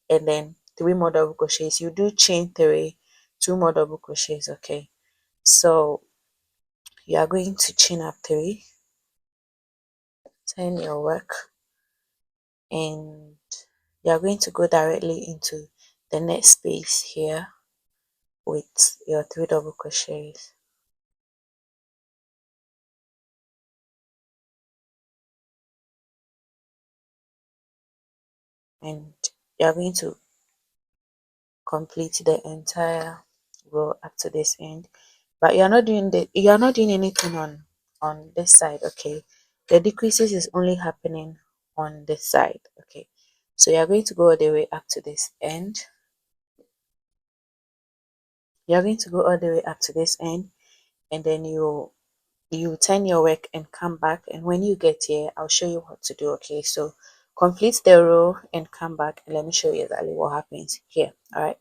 and then 3 more double crochets. You do chain 3, 2 more double crochets, okay? So you are going to chain up 3, turn your work, and you are going to go directly into the next space here with your 3 double crochets, and you are going to complete the entire row up to this end. But you are not doing anything on this side, okay? The decreases is only happening on this side, okay? So you are going to go all the way up to this end. You are going to go all the way up to this end, and then you turn your work and come back, and when you get here I'll show you what to do, okay? So complete the row and come back, and let me show you exactly what happens here. All right,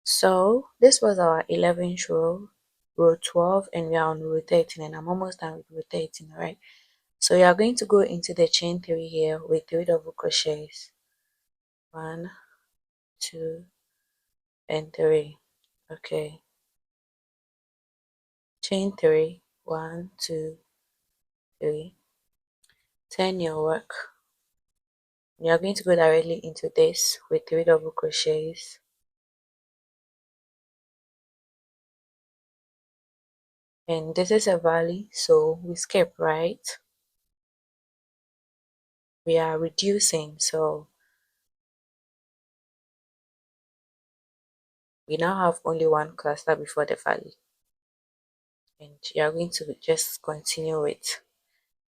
so this was our 11th row, row 12, and we are on row 13, and I'm almost done with row 13. All right, so you are going to go into the chain 3 here with 3 double crochets, 1, 2, and 3, okay? Chain 3, 1, 2, 3, turn your work. You are going to go directly into this with 3 double crochets, and this is a valley, so we skip, right? We are reducing, so we now have only 1 cluster before the valley, and you are going to just continue with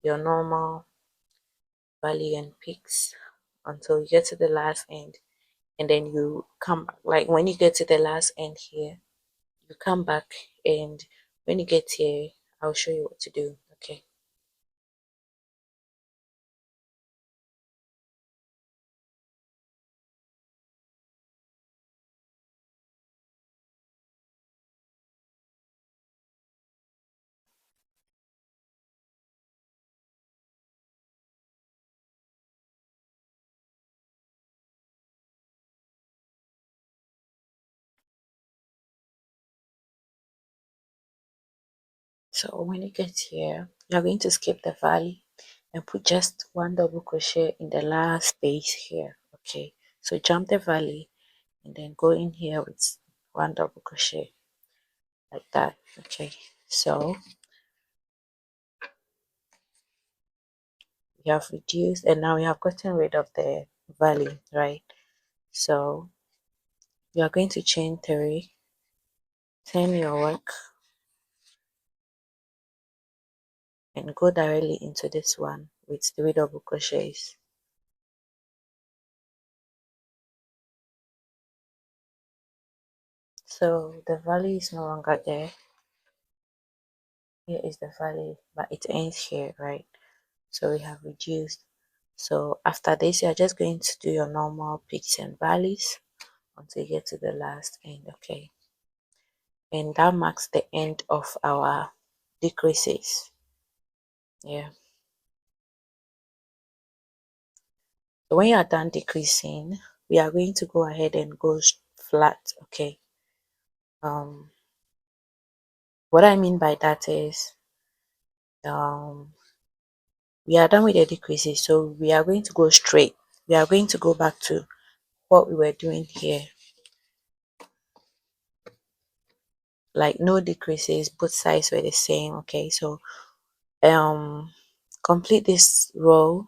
your normal valley and peaks until you get to the last end, and then you come back. Like when you get to the last end here, you come back, and when you get here, I'll show you what to do. Okay. So when you get here, you're going to skip the valley and put just one double crochet in the last space here. Okay. So jump the valley and then go in here with one double crochet like that. Okay. So we have reduced, and now we have gotten rid of the valley, right? So you are going to chain three, turn your work, and go directly into this one with three double crochets. So the valley is no longer there. Here is the valley, but it ends here, right? So we have reduced. So after this, you're just going to do your normal peaks and valleys until you get to the last end. Okay. And that marks the end of our decreases. Yeah. So when you are done decreasing, we are going to go ahead and go flat. Okay. um what I mean by that is, we are done with the decreases, so we are going to go straight. We are going to go back to what we were doing here, like no decreases, both sides were the same. Okay, so complete this row,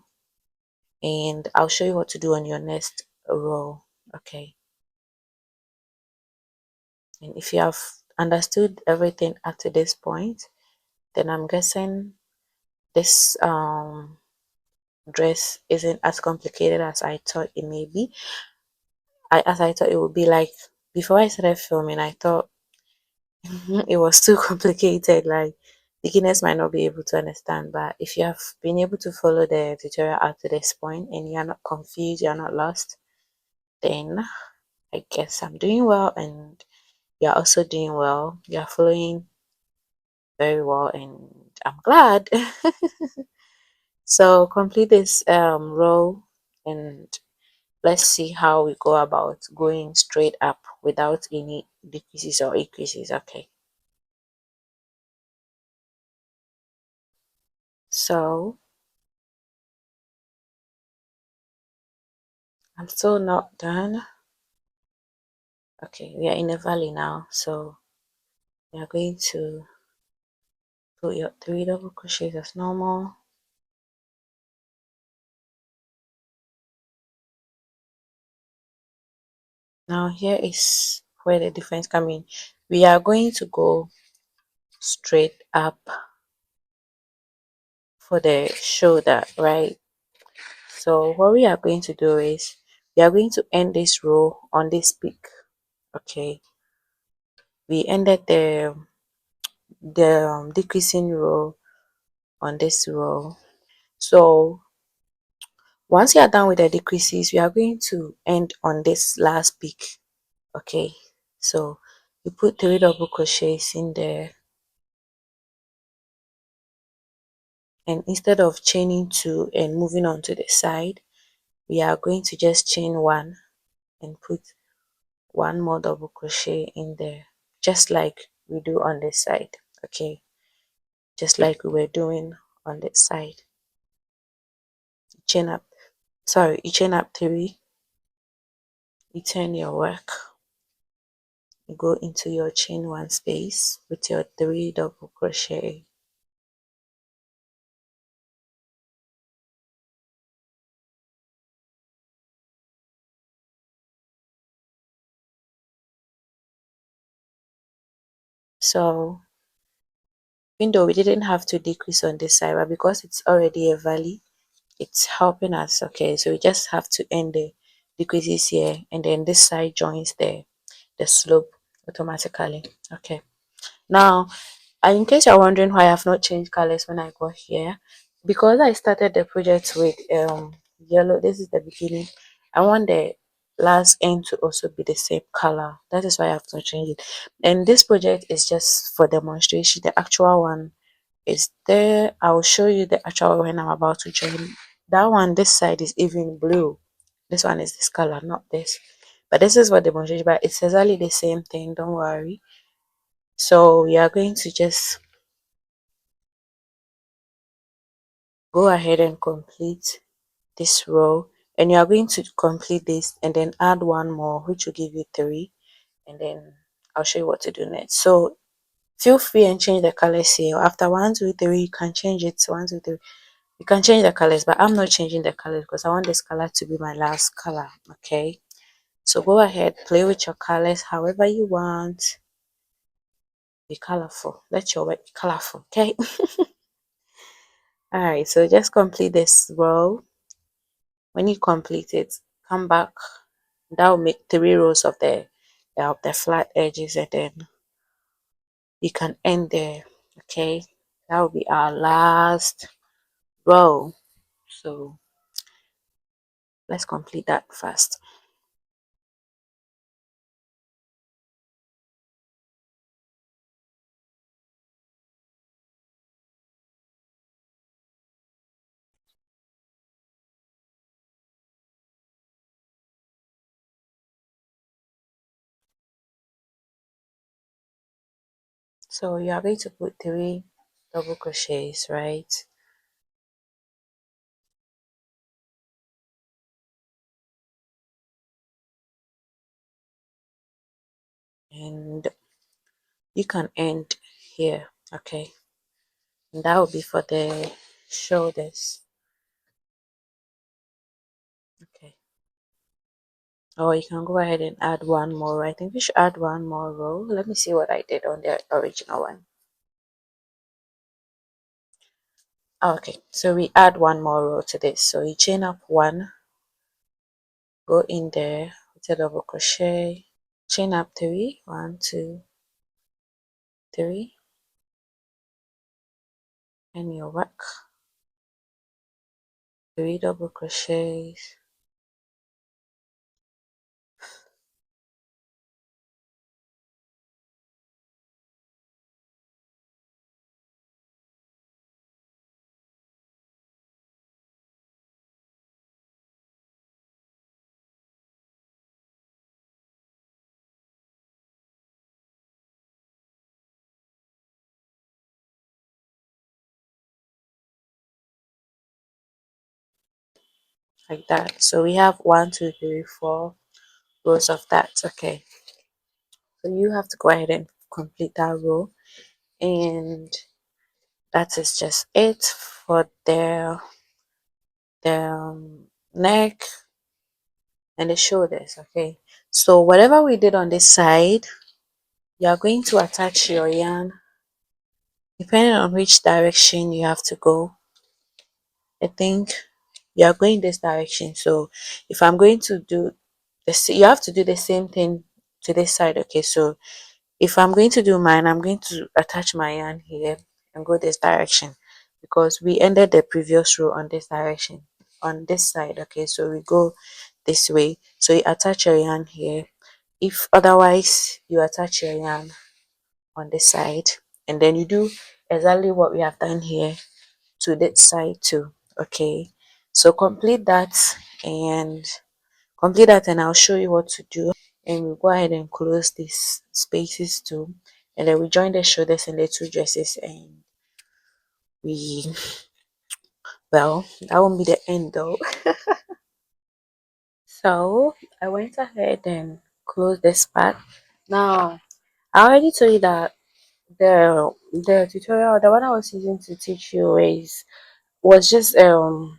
and I'll show you what to do on your next row. Okay, and if you have understood everything up to this point, then I'm guessing this dress isn't as complicated as I thought it may be. As I thought it would be. Like before I started filming, I thought it was too complicated. Like beginners might not be able to understand, but if you have been able to follow the tutorial up to this point and you're not confused, you're not lost, then I guess I'm doing well, and you're also doing well. You're following very well, and I'm glad. So complete this row, and let's see how we go about going straight up without any decreases or increases. Okay, so I'm still not done. Okay, we are in a valley now, so we are going to put your three double crochets as normal. Now here is where the difference come in. We are going to go straight up for the shoulder, right? So what we are going to do is we are going to end this row on this peak. Okay, we ended the decreasing row on this row. So once you are done with the decreases, we are going to end on this last peak. Okay, so you put three double crochets in there, and instead of chaining two and moving on to the side, we are going to just chain one and put one more double crochet in there, just like we do on this side. Okay, just like we were doing on this side. Chain up, sorry, you chain up three, you turn your work, you go into your chain one space with your three double crochet. So even though we didn't have to decrease on this side, but because it's already a valley, it's helping us. Okay, so we just have to end decreases here, and then this side joins the slope automatically. Okay, now in case you're wondering why I have not changed colors when I got here, because I started the project with yellow. This is the beginning. I want the last end to also be the same color. That is why I have to change it. And this project is just for demonstration. The actual one is there. I will show you the actual when I'm about to join. That one, this side is even blue. This one is this color, not this. But this is what demonstration. But it's exactly the same thing. Don't worry. So we are going to just go ahead and complete this row, and you are going to complete this and then add one more, which will give you 3, and then I'll show you what to do next. So feel free and change the colors here. After 1 2 3 you can change it to 1 2 3. You can change the colors, but I'm not changing the colors because I want this color to be my last color. Okay, so go ahead, play with your colors however you want. Be colorful, let your work be colorful. Okay. All right, so just complete this row. When you complete it, come back. That will make 3 rows of the flat edges, and then you can end there. Okay, that will be our last row. So let's complete that first. So you are going to put 3 double crochets, right? And you can end here. Okay, and that will be for the shoulders. Okay, or you can go ahead and add one more. I think we should add one more row. Let me see what I did on the original one. Okay, so we add one more row to this. So you chain up 1, go in there with a double crochet, chain up 3, 1 2 3, and you work 3 double crochets, like that. So we have 1 2 3 4 rows of that. Okay, so you have to go ahead and complete that row, and that is just it for the neck and the shoulders. Okay, so whatever we did on this side, you are going to attach your yarn depending on which direction you have to go. I think you are going this direction, so if I'm going to do this, you have to do the same thing to this side. Okay, so if I'm going to do mine, I'm going to attach my yarn here and go this direction, because we ended the previous row on this direction on this side. Okay, so we go this way, so you attach your yarn here. If otherwise, you attach your yarn on this side, and then you do exactly what we have done here to that side too. Okay, so and complete that, and I'll show you what to do. And we'll go ahead and close these spaces too, and then we join the shoulders and the 2 dresses, and we well, that won't be the end though. So I went ahead and closed this part. Now I already told you that the tutorial, the one I was using to teach you, was just a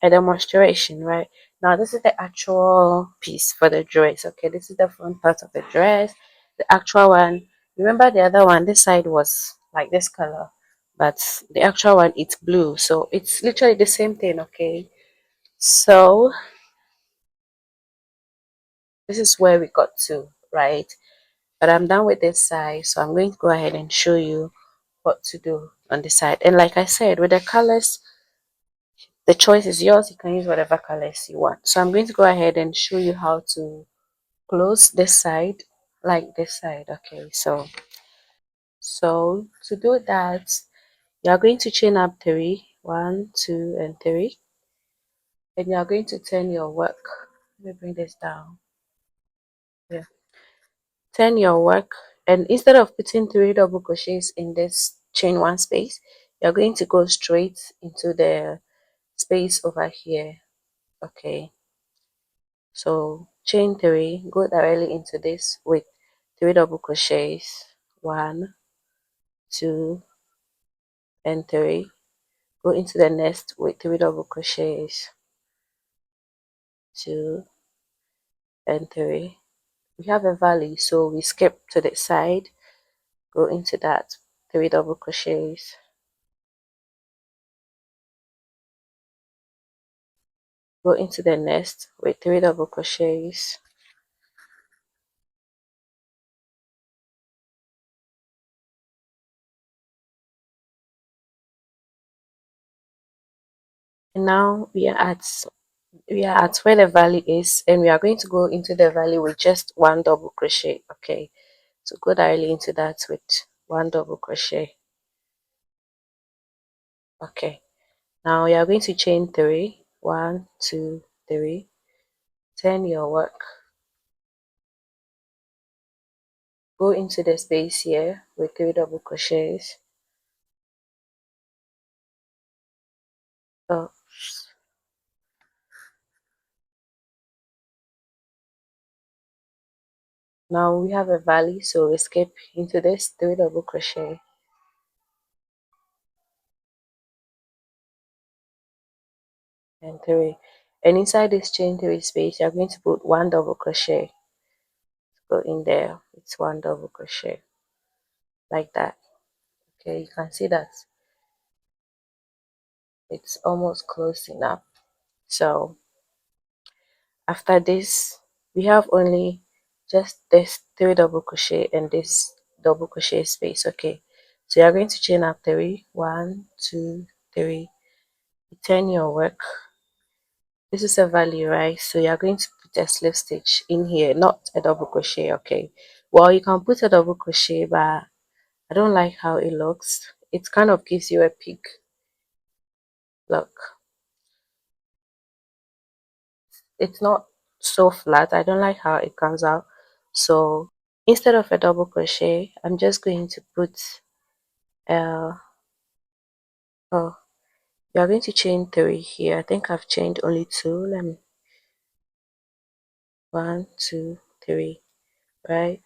demonstration, right? Now this is the actual piece for the dress. Okay, this is the front part of the dress, the actual one. Remember the other one, this side was like this color, but the actual one, it's blue, so it's literally the same thing. Okay, so this is where we got to, right? But I'm done with this side, so I'm going to go ahead and show you what to do on the side. And like I said, with the colors, the choice is yours. You can use whatever colors you want. So I'm going to go ahead and show you how to close this side like this side. Okay, so to do that, you are going to chain up three, 1, 2, and 3, and you are going to turn your work. Let me bring this down. Yeah, turn your work, and instead of putting 3 double crochets in this chain one space, you're going to go straight into the space over here. Okay, so chain 3, go directly into this with 3 double crochets, 1, 2, and 3. Go into the next with 3 double crochets, 2 and 3. We have a valley, so we skip to the side, go into that, 3 double crochets, go into the next with 3 double crochets, and now we are at where the valley is, and we are going to go into the valley with just 1 double crochet. Okay, so go directly into that with 1 double crochet. Okay, now you are going to chain 3, 1, 2, 3, turn your work, go into the space here with 3 double crochets. Oh, now we have a valley, so escape into this 3 double crochet and 3, and inside this chain 3 space you're going to put 1 double crochet. Go in there, it's 1 double crochet like that. Okay, you can see that it's almost close enough. So after this, we have only just this 3 double crochet and this double crochet space. Okay, so you're going to chain up 3, 1, 2, 3, turn your work. This is a valley, right? So you're going to put a slip stitch in here, not a double crochet. Okay, well, you can put a double crochet, but I don't like how it looks. It kind of gives you a peak look. It's not so flat. I don't like how it comes out. So instead of a double crochet, I'm just going to put oh, you're going to chain 3 here. I think I've chained only 2. Let me 1, 2, 3, right?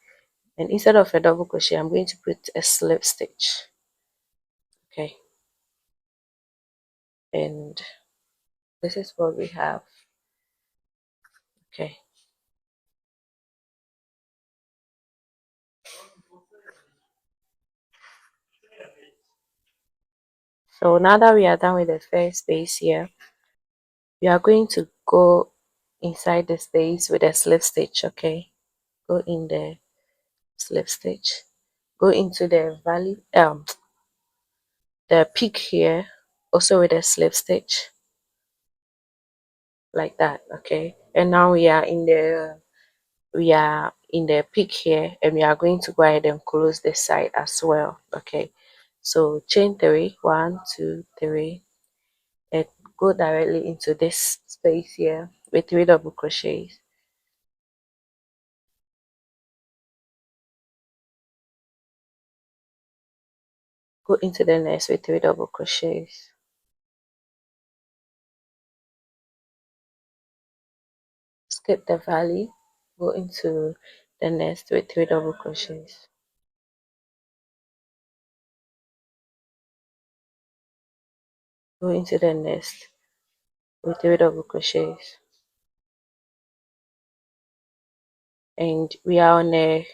And instead of a double crochet, I'm going to put a slip stitch. Okay, and this is what we have. Okay, so now that we are done with the first space here, we are going to go inside the space with a slip stitch. Okay, go in the slip stitch, go into the valley, the peak here, also with a slip stitch like that. Okay, and now we are in the peak here, and we are going to go ahead and close this side as well. Okay, so chain 3, 1, 2, 3, and go directly into this space here with 3 double crochets. Go into the next with 3 double crochets. Skip the valley, go into the next with 3 double crochets. Go into the next with 3 double crochets, and we are on a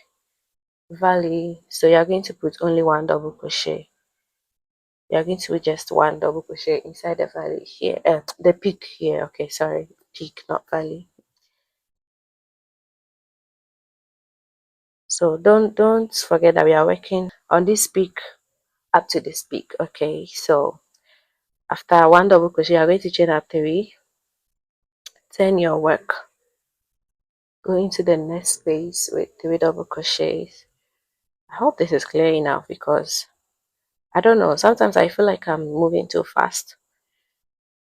valley, so you're going to put only 1 double crochet. You're going to put just 1 double crochet inside the valley here, the peak here. Okay, sorry, peak, not valley. So don't forget that we are working on this peak up to this peak. Okay, so after one double crochet, you are going to chain up three, turn your work, go into the next space with three double crochets. I hope this is clear enough because I don't know, sometimes I feel like I'm moving too fast.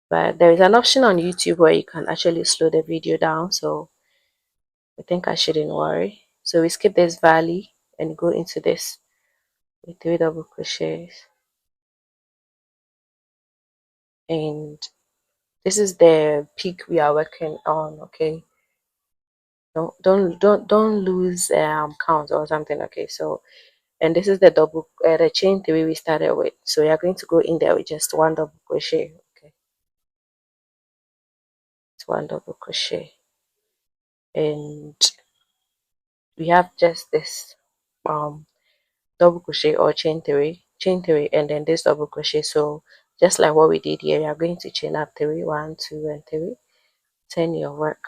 But there is an option on YouTube where you can actually slow the video down, so I think I shouldn't worry. So we skip this valley and go into this with three double crochets, and this is the peak we are working on. Okay, don't lose count or something. Okay, so and this is the double the chain three we started with, so you're going to go in there with just one double crochet. Okay, it's one double crochet, and we have just this double crochet or chain three, and then this double crochet. So just like what we did here, you're going to chain up three, one, two, and three, turn your work,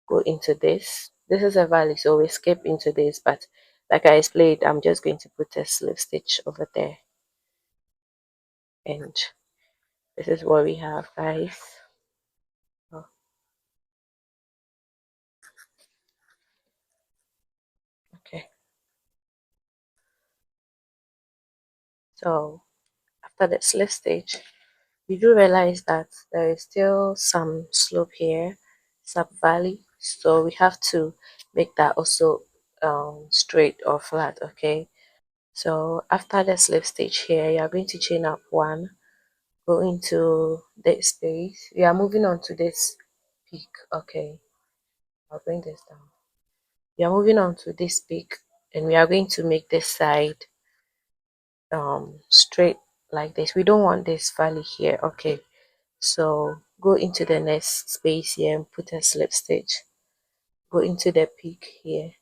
go into this is a valley, so we skip into this, but like I explained, I'm just going to put a slip stitch over there, and this is what we have, guys. Oh, okay, so after the slip stitch, you do realize that there is still some slope here, sub valley, so we have to make that also straight or flat. Okay, so after the slip stitch here, you are going to chain up one, go into this space, we are moving on to this peak. Okay, I'll bring this down. We are moving on to this peak, and we are going to make this side straight like this. We don't want this valley here. Okay, so go into the next space here and put a slip stitch, go into the peak here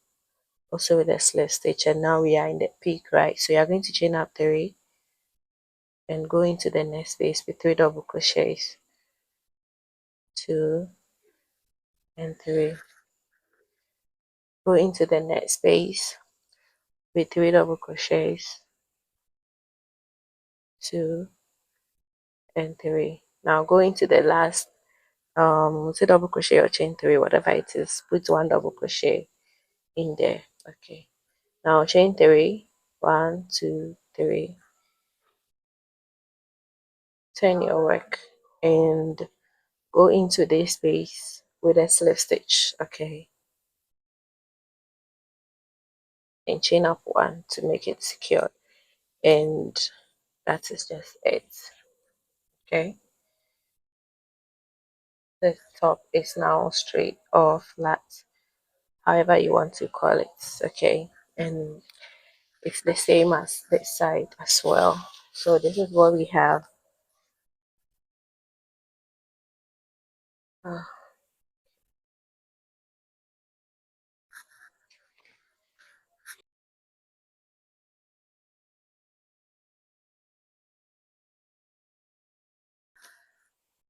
also with a slip stitch, and now we are in the peak, right? So you're going to chain up three and go into the next space with three double crochets, two and three, go into the next space with three double crochets, two and three. Now go into the last two double crochet or chain three, whatever it is, put one double crochet in there. Okay, now chain three, one, two, three, turn your work and go into this space with a slip stitch. Okay, and chain up one to make it secure, and that is just it. Okay, the top is now straight or flat, however you want to call it. Okay, and it's the same as this side as well. So this is what we have. Uh,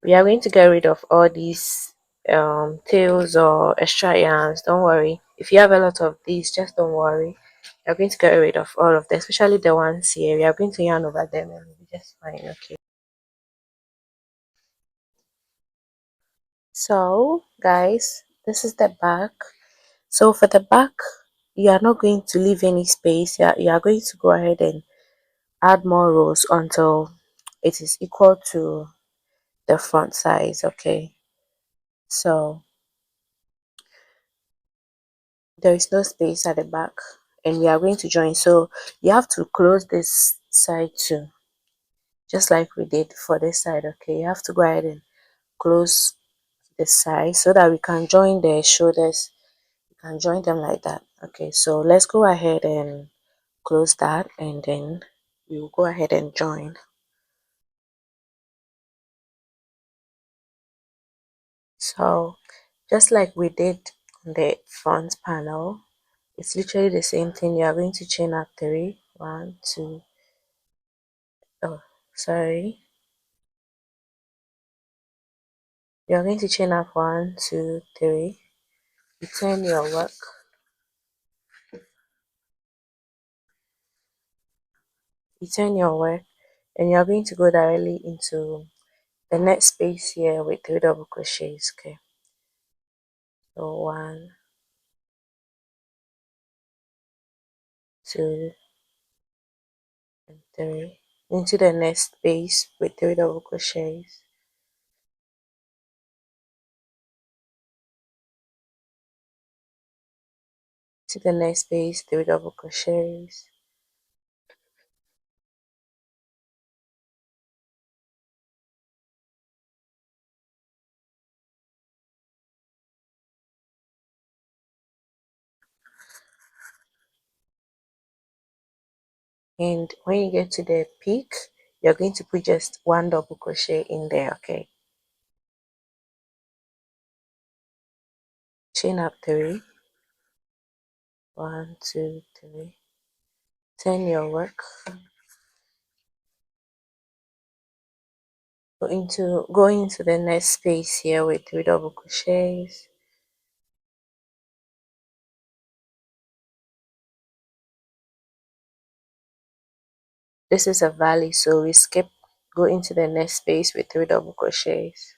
we are going to get rid of all these tails or extra yarns. Don't worry, if you have a lot of these, just don't worry, you're going to get rid of all of them, especially the ones here. We are going to yarn over them and it'll be just fine. Okay, so guys, this is the back. So for the back, you are not going to leave any space. You are going to go ahead and add more rows until it is equal to the front size. Okay, so there is no space at the back, and we are going to join, so you have to close this side too, just like we did for this side. Okay, you have to go ahead and close the side so that we can join the shoulders. You can join them like that. Okay, so let's go ahead and close that, and then we will go ahead and join. So just like we did on the front panel, it's literally the same thing. You are going to chain up three, one, two, oh sorry, you are going to chain up one, two, three, you turn your work, and you're going to go directly into the next space here with 3 double crochets. Okay, so 1, 2, and 3, into the next space with 3 double crochets, to the next space, 3 double crochets, and when you get to the peak, you're going to put just 1 double crochet in there. Okay, chain up 3, 1, 2, 3, turn your work, go into the next space here with 3 double crochets, this is a valley, so we skip, go into the next space with 3 double crochets,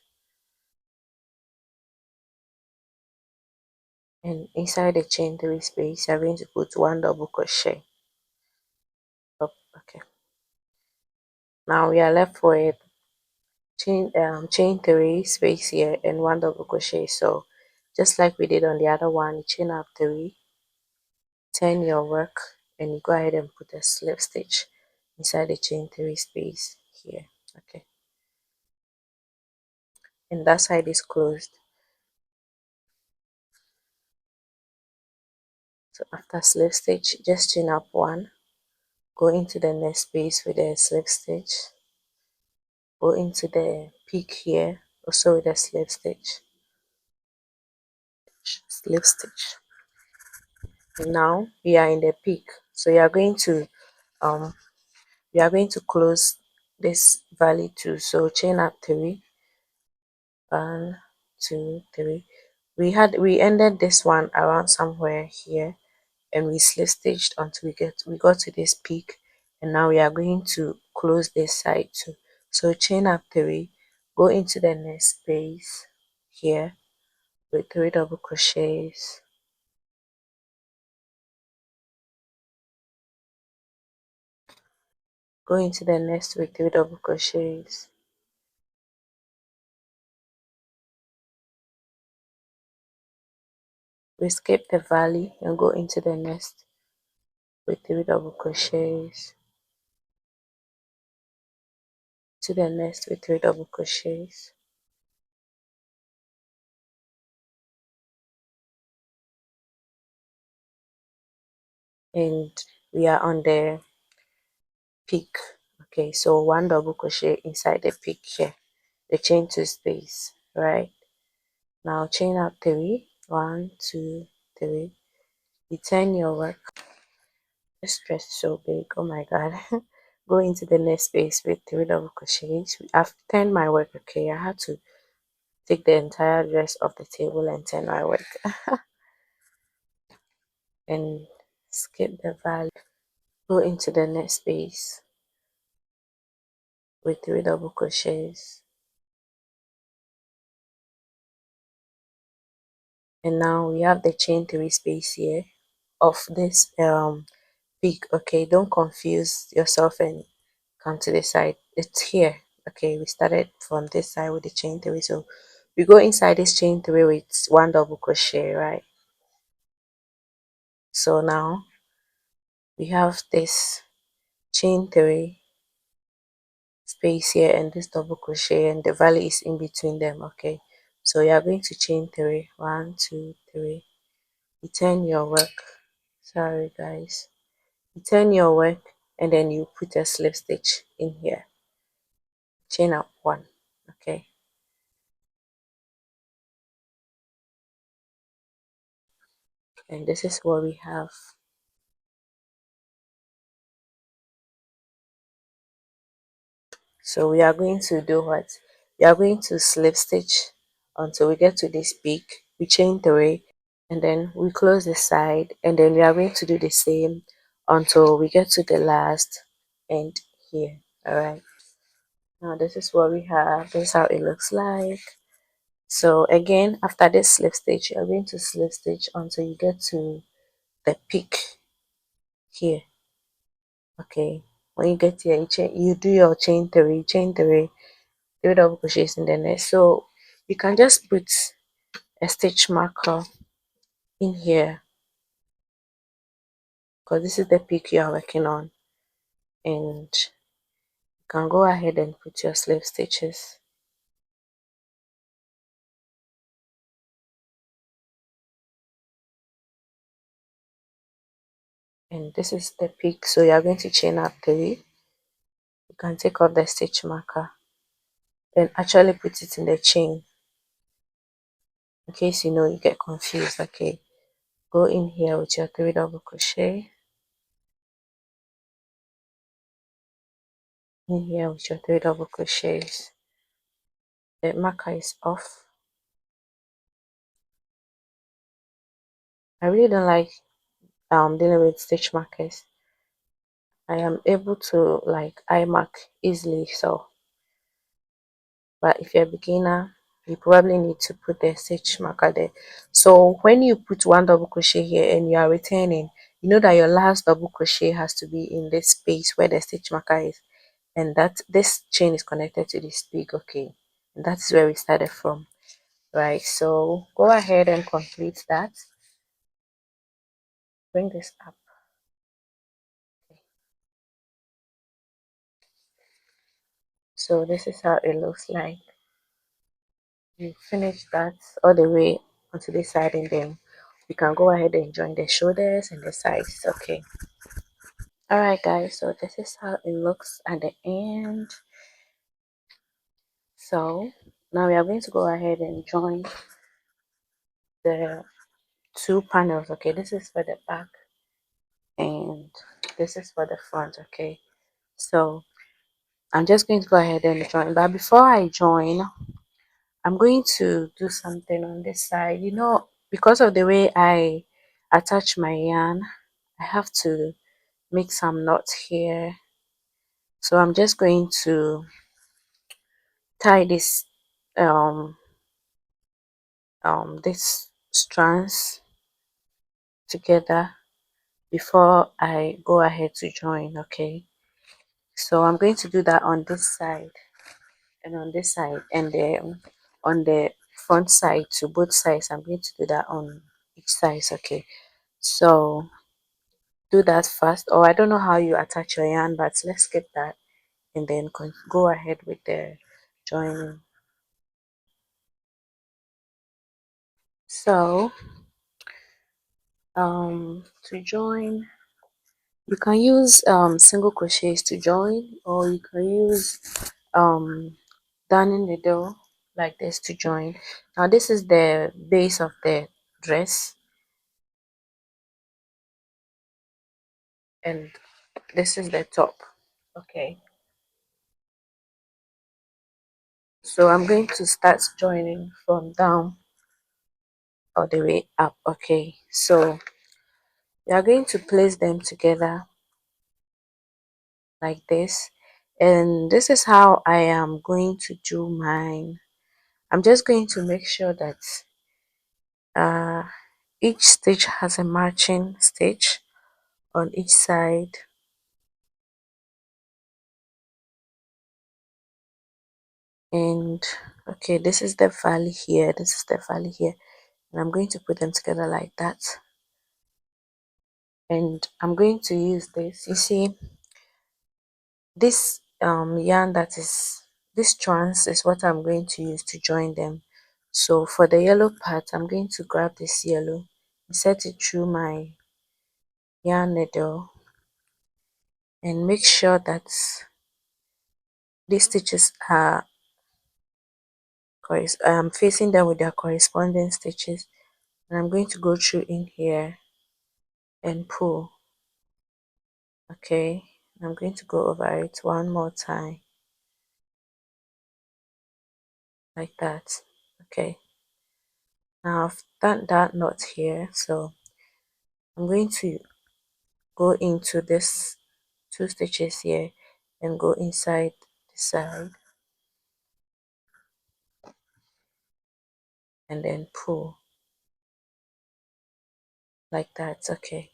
and inside the chain 3 space you're going to put 1 double crochet up. Okay, now we are left with chain 3 space here and 1 double crochet. So just like we did on the other one, you chain up 3, turn your work, and you go ahead and put a slip stitch inside the chain 3 space here. Okay, and that side is closed. So after slip stitch, just chain up 1, go into the next space with a slip stitch, go into the peak here also with a slip stitch, and now we are in the peak. So you are going to close this valley too. So chain up 3, 1, 2, 3. We ended this one around somewhere here, and we slip stitched until we got to this peak, and now we are going to close this side too. So chain up 3, go into the next space here with 3 double crochets, go into the next with 3 double crochets, we skip the valley and go into the next with 3 double crochets, to the next with 3 double crochets, and we are on the peak. Okay, so 1 double crochet inside the peak here, the chain 2 space, right? Now chain up 3, 1, 2, 3, you turn your work. This dress is so big, oh my god. Go into the next space with 3 double crochets. I've turned my work. Okay, I had to take the entire dress off the table and turn my work. And skip the valley, go into the next space with 3 double crochets, and now we have the chain 3 space here of this peak. Okay, don't confuse yourself and come to the side, it's here. Okay, we started from this side with the chain 3, so we go inside this chain 3 with 1 double crochet, right? So now we have this chain 3 space here and this double crochet, and the valley is in between them. Okay, so you are going to chain 3, 1, 2, 3, you turn your work, sorry guys, you turn your work, and then you put a slip stitch in here, chain up 1. Okay, and this is what we have. So we are going to do what? We are going to slip stitch until we get to this peak, we chain 3, and then we close the side, and then we are going to do the same until we get to the last end here. All right, now this is what we have. This is how it looks like. So again, after this slip stitch, you're going to slip stitch until you get to the peak here. Okay, when you get here, you do your chain three, 3 double crochets in the next. So you can just put a stitch marker in here, because this is the peak you are working on, and you can go ahead and put your slip stitches. And this is the peak, so you are going to chain up 3. You can take off the stitch marker and actually put it in the chain, in case you get confused. Okay, go in here with your 3 double crochet, in here with your 3 double crochets. The marker is off. I really don't like dealing with stitch markers. I am able to like eye mark easily, so but if you're a beginner, you probably need to put the stitch marker there. So when you put 1 double crochet here and you are returning, you know that your last double crochet has to be in this space where the stitch marker is, and that this chain is connected to this peak. Okay, and that's where we started from, right? So go ahead and complete that. Bring this up. Okay. So this is how it looks like. You finish that all the way onto this side, and then we can go ahead and join the shoulders and the sides. Okay, all right guys, so this is how it looks at the end. So now we are going to go ahead and join the 2 panels. Okay, this is for the back and this is for the front. Okay, so I'm just going to go ahead and join, but before I join, I'm going to do something on this side. Because of the way I attach my yarn, I have to make some knots here. So I'm just going to tie this strands together before I go ahead to join. Okay, so I'm going to do that on this side and on this side, and then on the front side, to both sides. I'm going to do that on each side. Okay, so do that first, or I don't know how you attach your yarn, but let's skip that and then go ahead with the joining. So to join, you can use single crochets to join, or you can use darning needle like this to join. Now this is the base of the dress, and this is the top. Okay, so I'm going to start joining from down all the way up. Okay, so we are going to place them together like this, and this is how I am going to do mine. I'm just going to make sure that uh, each stitch has a matching stitch on each side, and okay, this is the valley here, this is the valley here, and I'm going to put them together like that. And I'm going to use this, you see, this yarn, that is this strands, is what I'm going to use to join them. So for the yellow part, I'm going to grab this yellow, insert it through my yarn needle, and make sure that these stitches are facing them with their corresponding stitches, and I'm going to go through in here and pull. Okay, I'm going to go over it one more time like that. Okay, Now I've done that knot here, so I'm going to go into this 2 stitches here and go inside the side and then pull like that. Okay,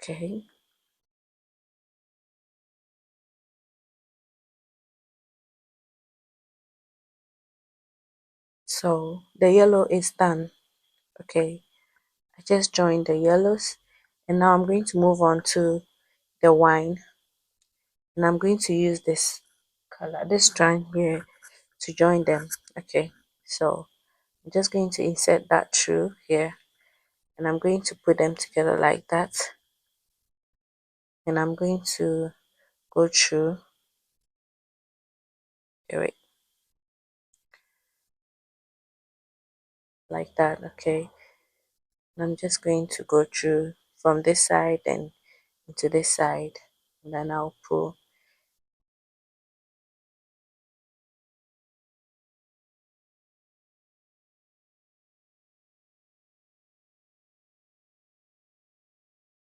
okay. So the yellow is done. Okay, I just joined the yellows, and now I'm going to move on to the wine, and I'm going to use this color, this strand here, to join them. Okay, so I'm just going to insert that through here, and I'm going to put them together like that, and I'm going to go through. Okay, wait, like that. Okay, and I'm just going to go through from this side and into this side, and then I'll pull.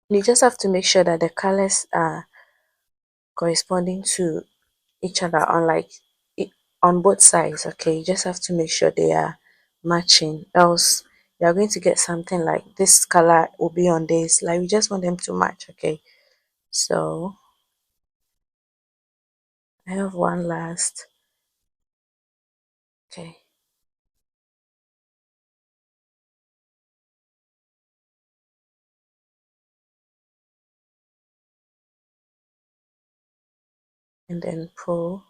You just have to make sure that the colors are corresponding to each other on on both sides. Okay, you just have to make sure they are matching, else you are going to get something like this color will be on this, like we just want them to match. Okay, so I have one last. Okay, and then pull.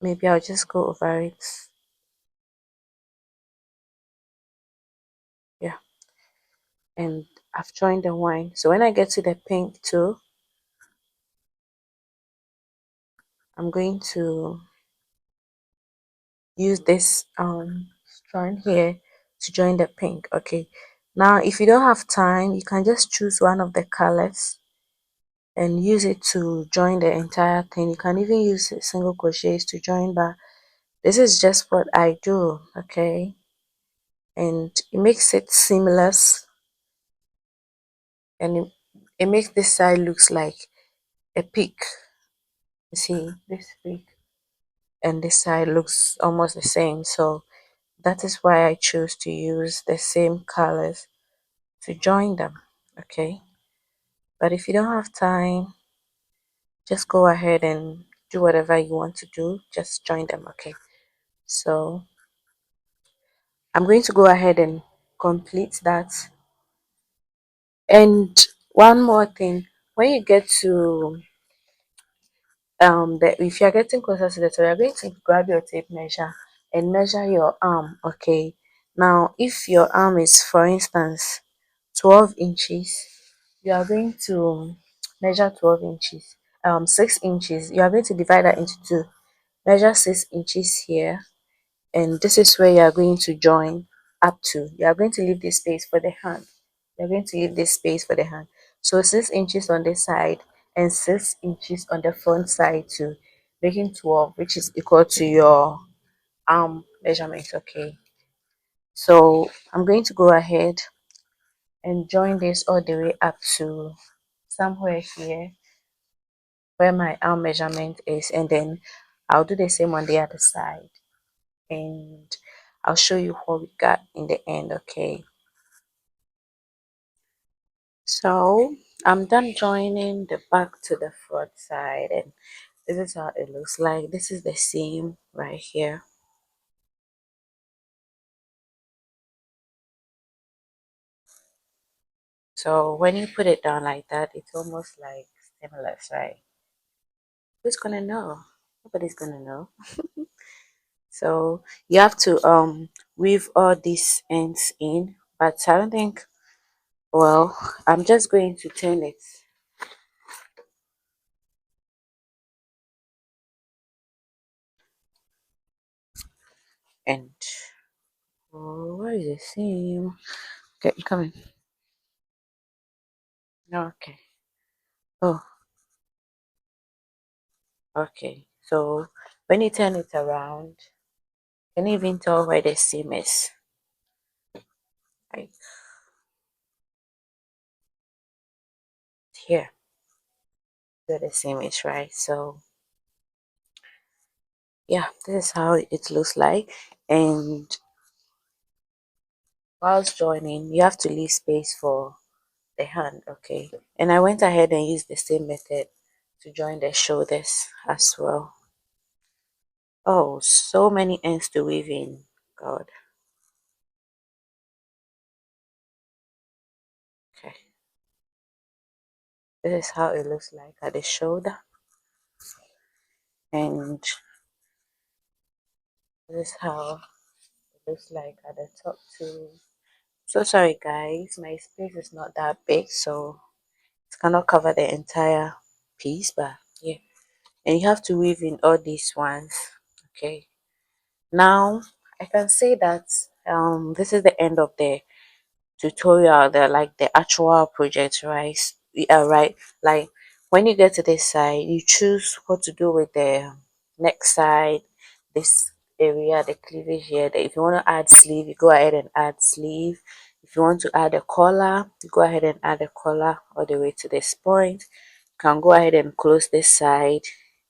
Maybe I'll just go over it. Yeah, and I've joined the wine, so when I get to the pink too, I'm going to use this strand here to join the pink. Okay, now if you don't have time, you can just choose one of the colors and use it to join the entire thing. You can even use single crochets to join, but this is just what I do. Okay, and it makes it seamless, and it makes this side looks like a peak. You see this peak, and this side looks almost the same, so that is why I choose to use the same colors to join them. Okay, but if you don't have time, just go ahead and do whatever you want to do, just join them. Okay, so I'm going to go ahead and complete that. And one more thing, when you get to if you're getting closer to the toe, you're going to grab your tape measure and measure your arm. Okay, now if your arm is, for instance, 12 inches, you are going to measure 12 inches, 6 inches. You are going to divide that into two, measure 6 inches here, and this is where you are going to join up to. You are going to leave this space for the hand. You're going to leave this space for the hand. So 6 inches on this side and 6 inches on the front side too, making 12, which is equal to your arm measurement. Okay, so I'm going to go ahead and join this all the way up to somewhere here where my arm measurement is, and then I'll do the same on the other side, and I'll show you what we got in the end. Okay, so I'm done joining the back to the front side, and this is how it looks like. This is the seam right here. So when you put it down like that, it's almost like stimulus, right? Who's gonna know? Nobody's gonna know. So you have to weave all these ends in, but I don't think, well, I'm just going to turn it end. Oh, where is the seam? Okay, come in. Okay. Oh, okay. So when you turn it around, you can even tell where the seam is. Like here, where the seam is, right? So yeah, this is how it looks like. And whilst joining, you have to leave space for the hand, okay? And I went ahead and used the same method to join the shoulders as well. Oh, so many ends to weave in. God. Okay. This is how it looks like at the shoulder. And this is how it looks like at the top too. So sorry guys, my space is not that big, so it cannot cover the entire piece, but yeah. And you have to weave in all these ones. Okay. Now I can say that this is the end of the tutorial, the actual project, right? Yeah, right. Like when you get to this side, you choose what to do with the neck side, this area, the cleavage here. If you want to add sleeve, you go ahead and add sleeve. If you want to add a collar, you go ahead and add a collar all the way to this point. You can go ahead and close this side,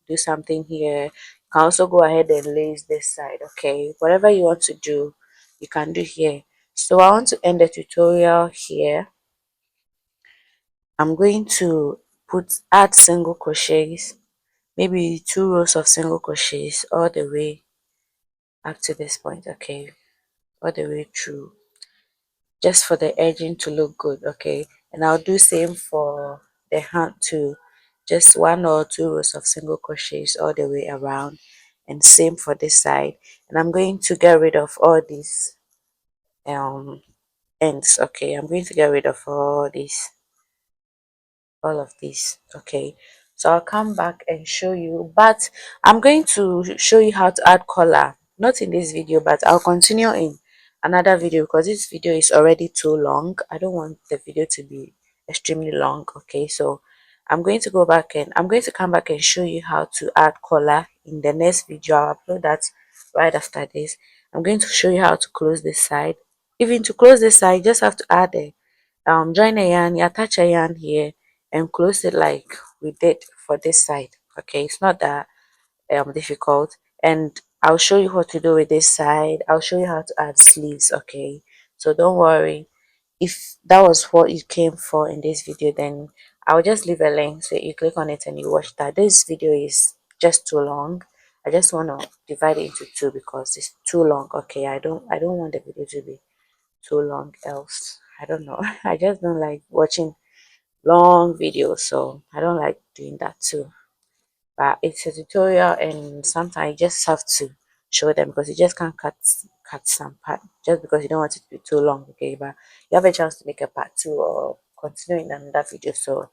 do something here. You can also go ahead and lace this side, okay? Whatever you want to do, you can do here. So I want to end the tutorial here. I'm going to add single crochets, maybe 2 rows of single crochets all the way up to this point, okay? All the way through, just for the edging to look good, okay? And I'll do same for the hand too, just 1 or 2 rows of single crochets all the way around, and same for this side. And I'm going to get rid of all these ends, okay? I'm going to get rid of all of this, okay? So I'll come back and show you, but I'm going to show you how to add color, not in this video, but I'll continue in another video because this video is already too long. I don't want the video to be extremely long, okay? So I'm going to go back and I'm going to come back and show you how to add color in the next video. I'll upload that right after this. I'm going to show you how to close this side. Even to close this side, you just have to add a join a yarn, you attach a yarn here and close it like we did for this side, okay? It's not that difficult, and I'll show you what to do with this side. I'll show you how to add sleeves, okay? So don't worry. If that was what you came for in this video, then I'll just leave a link so you click on it and you watch that. This video is just too long. I just want to divide it into two because it's too long, okay? I don't want the video to be too long, else I don't know. I just don't like watching long videos, so I don't like doing that too. But it's a tutorial and sometimes you just have to show them because you just can't cut some part just because you don't want it to be too long, okay? But you have a chance to make a part 2 or continue in another video, so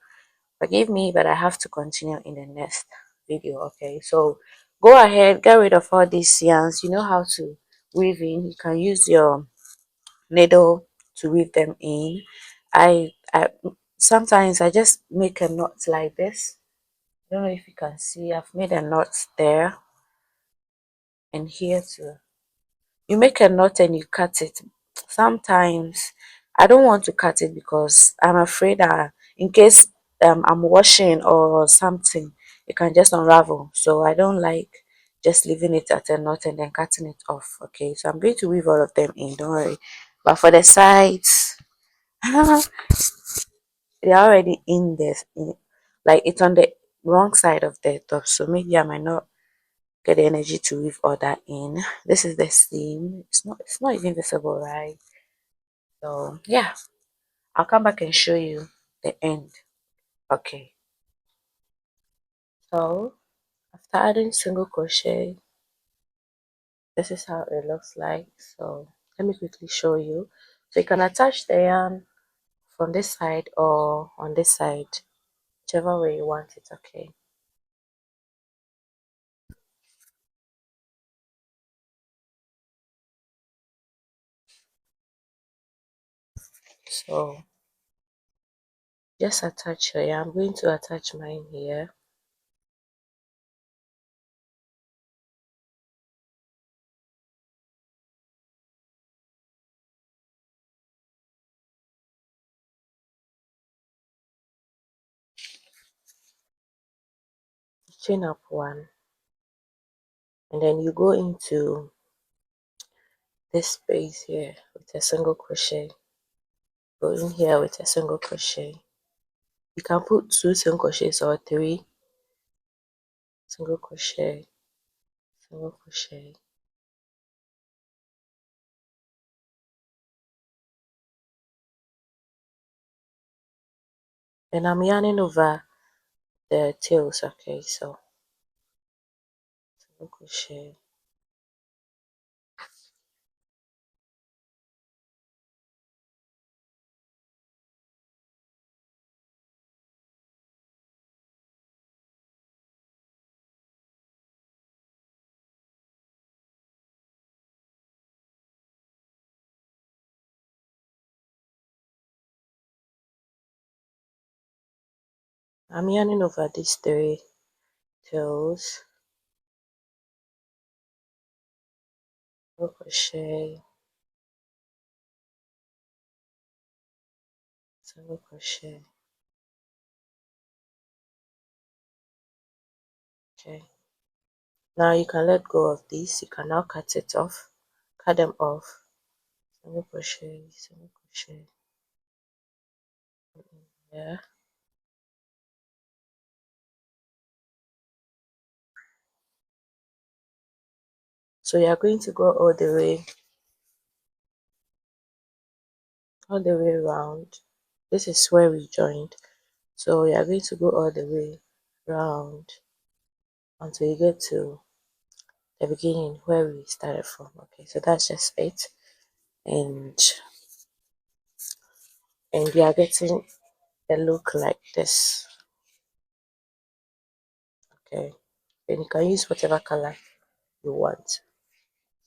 forgive me, but I have to continue in the next video, okay? So go ahead, get rid of all these yarns. You know how to weave in. You can use your needle to weave them in. I sometimes I just make a knot like this. I don't know if you can see, I've made a knot there and here too. You make a knot and you cut it. Sometimes I don't want to cut it because I'm afraid that in case I'm washing or something, it can just unravel. So I don't like just leaving it at a knot and then cutting it off, okay? So I'm going to weave all of them in, don't worry. But for the sides, they're already in this, like it's on the wrong side of the top, so maybe I might not get the energy to weave all that in. This is the seam. It's not even visible, right? So yeah, I'll come back and show you the end. Okay, so after adding single crochet, this is how it looks like. So let me quickly show you. So you can attach the yarn from this side or on this side, whichever way you want it, okay? So just attach here. I'm going to attach mine here. Chain up one, and then you go into this space here with a single crochet. Go in here with a single crochet. You can put 2 single crochets or 3. Single crochet, single crochet. And I'm yarning over the tails, okay? So single crochet. I'm yarning over these 3 tails. Single crochet, single crochet. Okay. Now you can let go of this. You can now cut it off. Cut them off. Single crochet, single crochet. Yeah. So you are going to go all the way around. This is where we joined. So you are going to go all the way round until you get to the beginning where we started from. Okay, so that's just it. And we are getting a look like this. Okay, and you can use whatever color you want.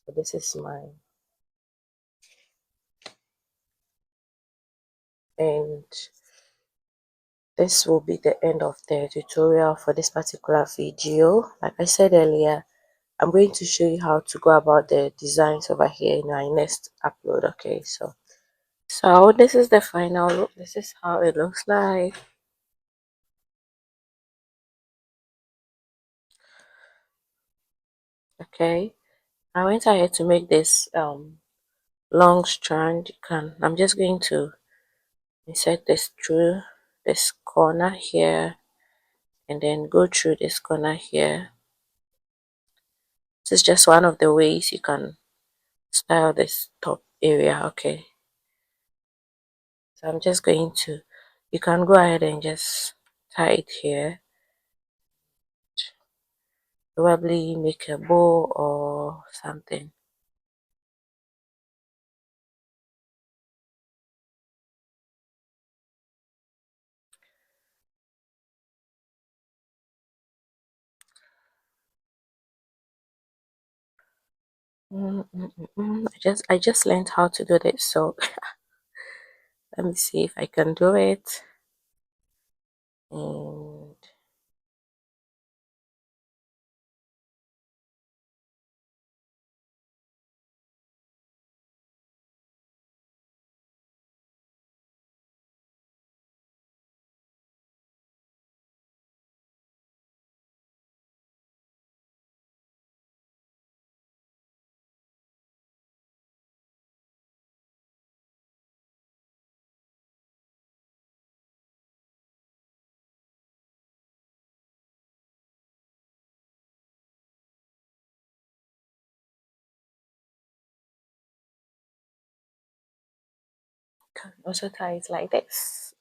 So this is mine. And this will be the end of the tutorial for this particular video. Like I said earlier, I'm going to show you how to go about the designs over here in my next upload. Okay, so this is the final look. This is how it looks like. Okay, I went ahead to make this long strand. I'm just going to insert this through this corner here and then go through this corner here. This is just one of the ways you can style this top area. Okay, so I'm just going to, you can go ahead and just tie it here, probably make a bow or something. I just learned how to do this, so let me see if I can do it. And can also tie it like this.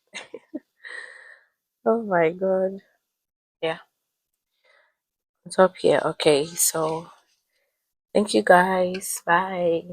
Oh my god. Yeah, on top here. Okay, so thank you guys. Bye.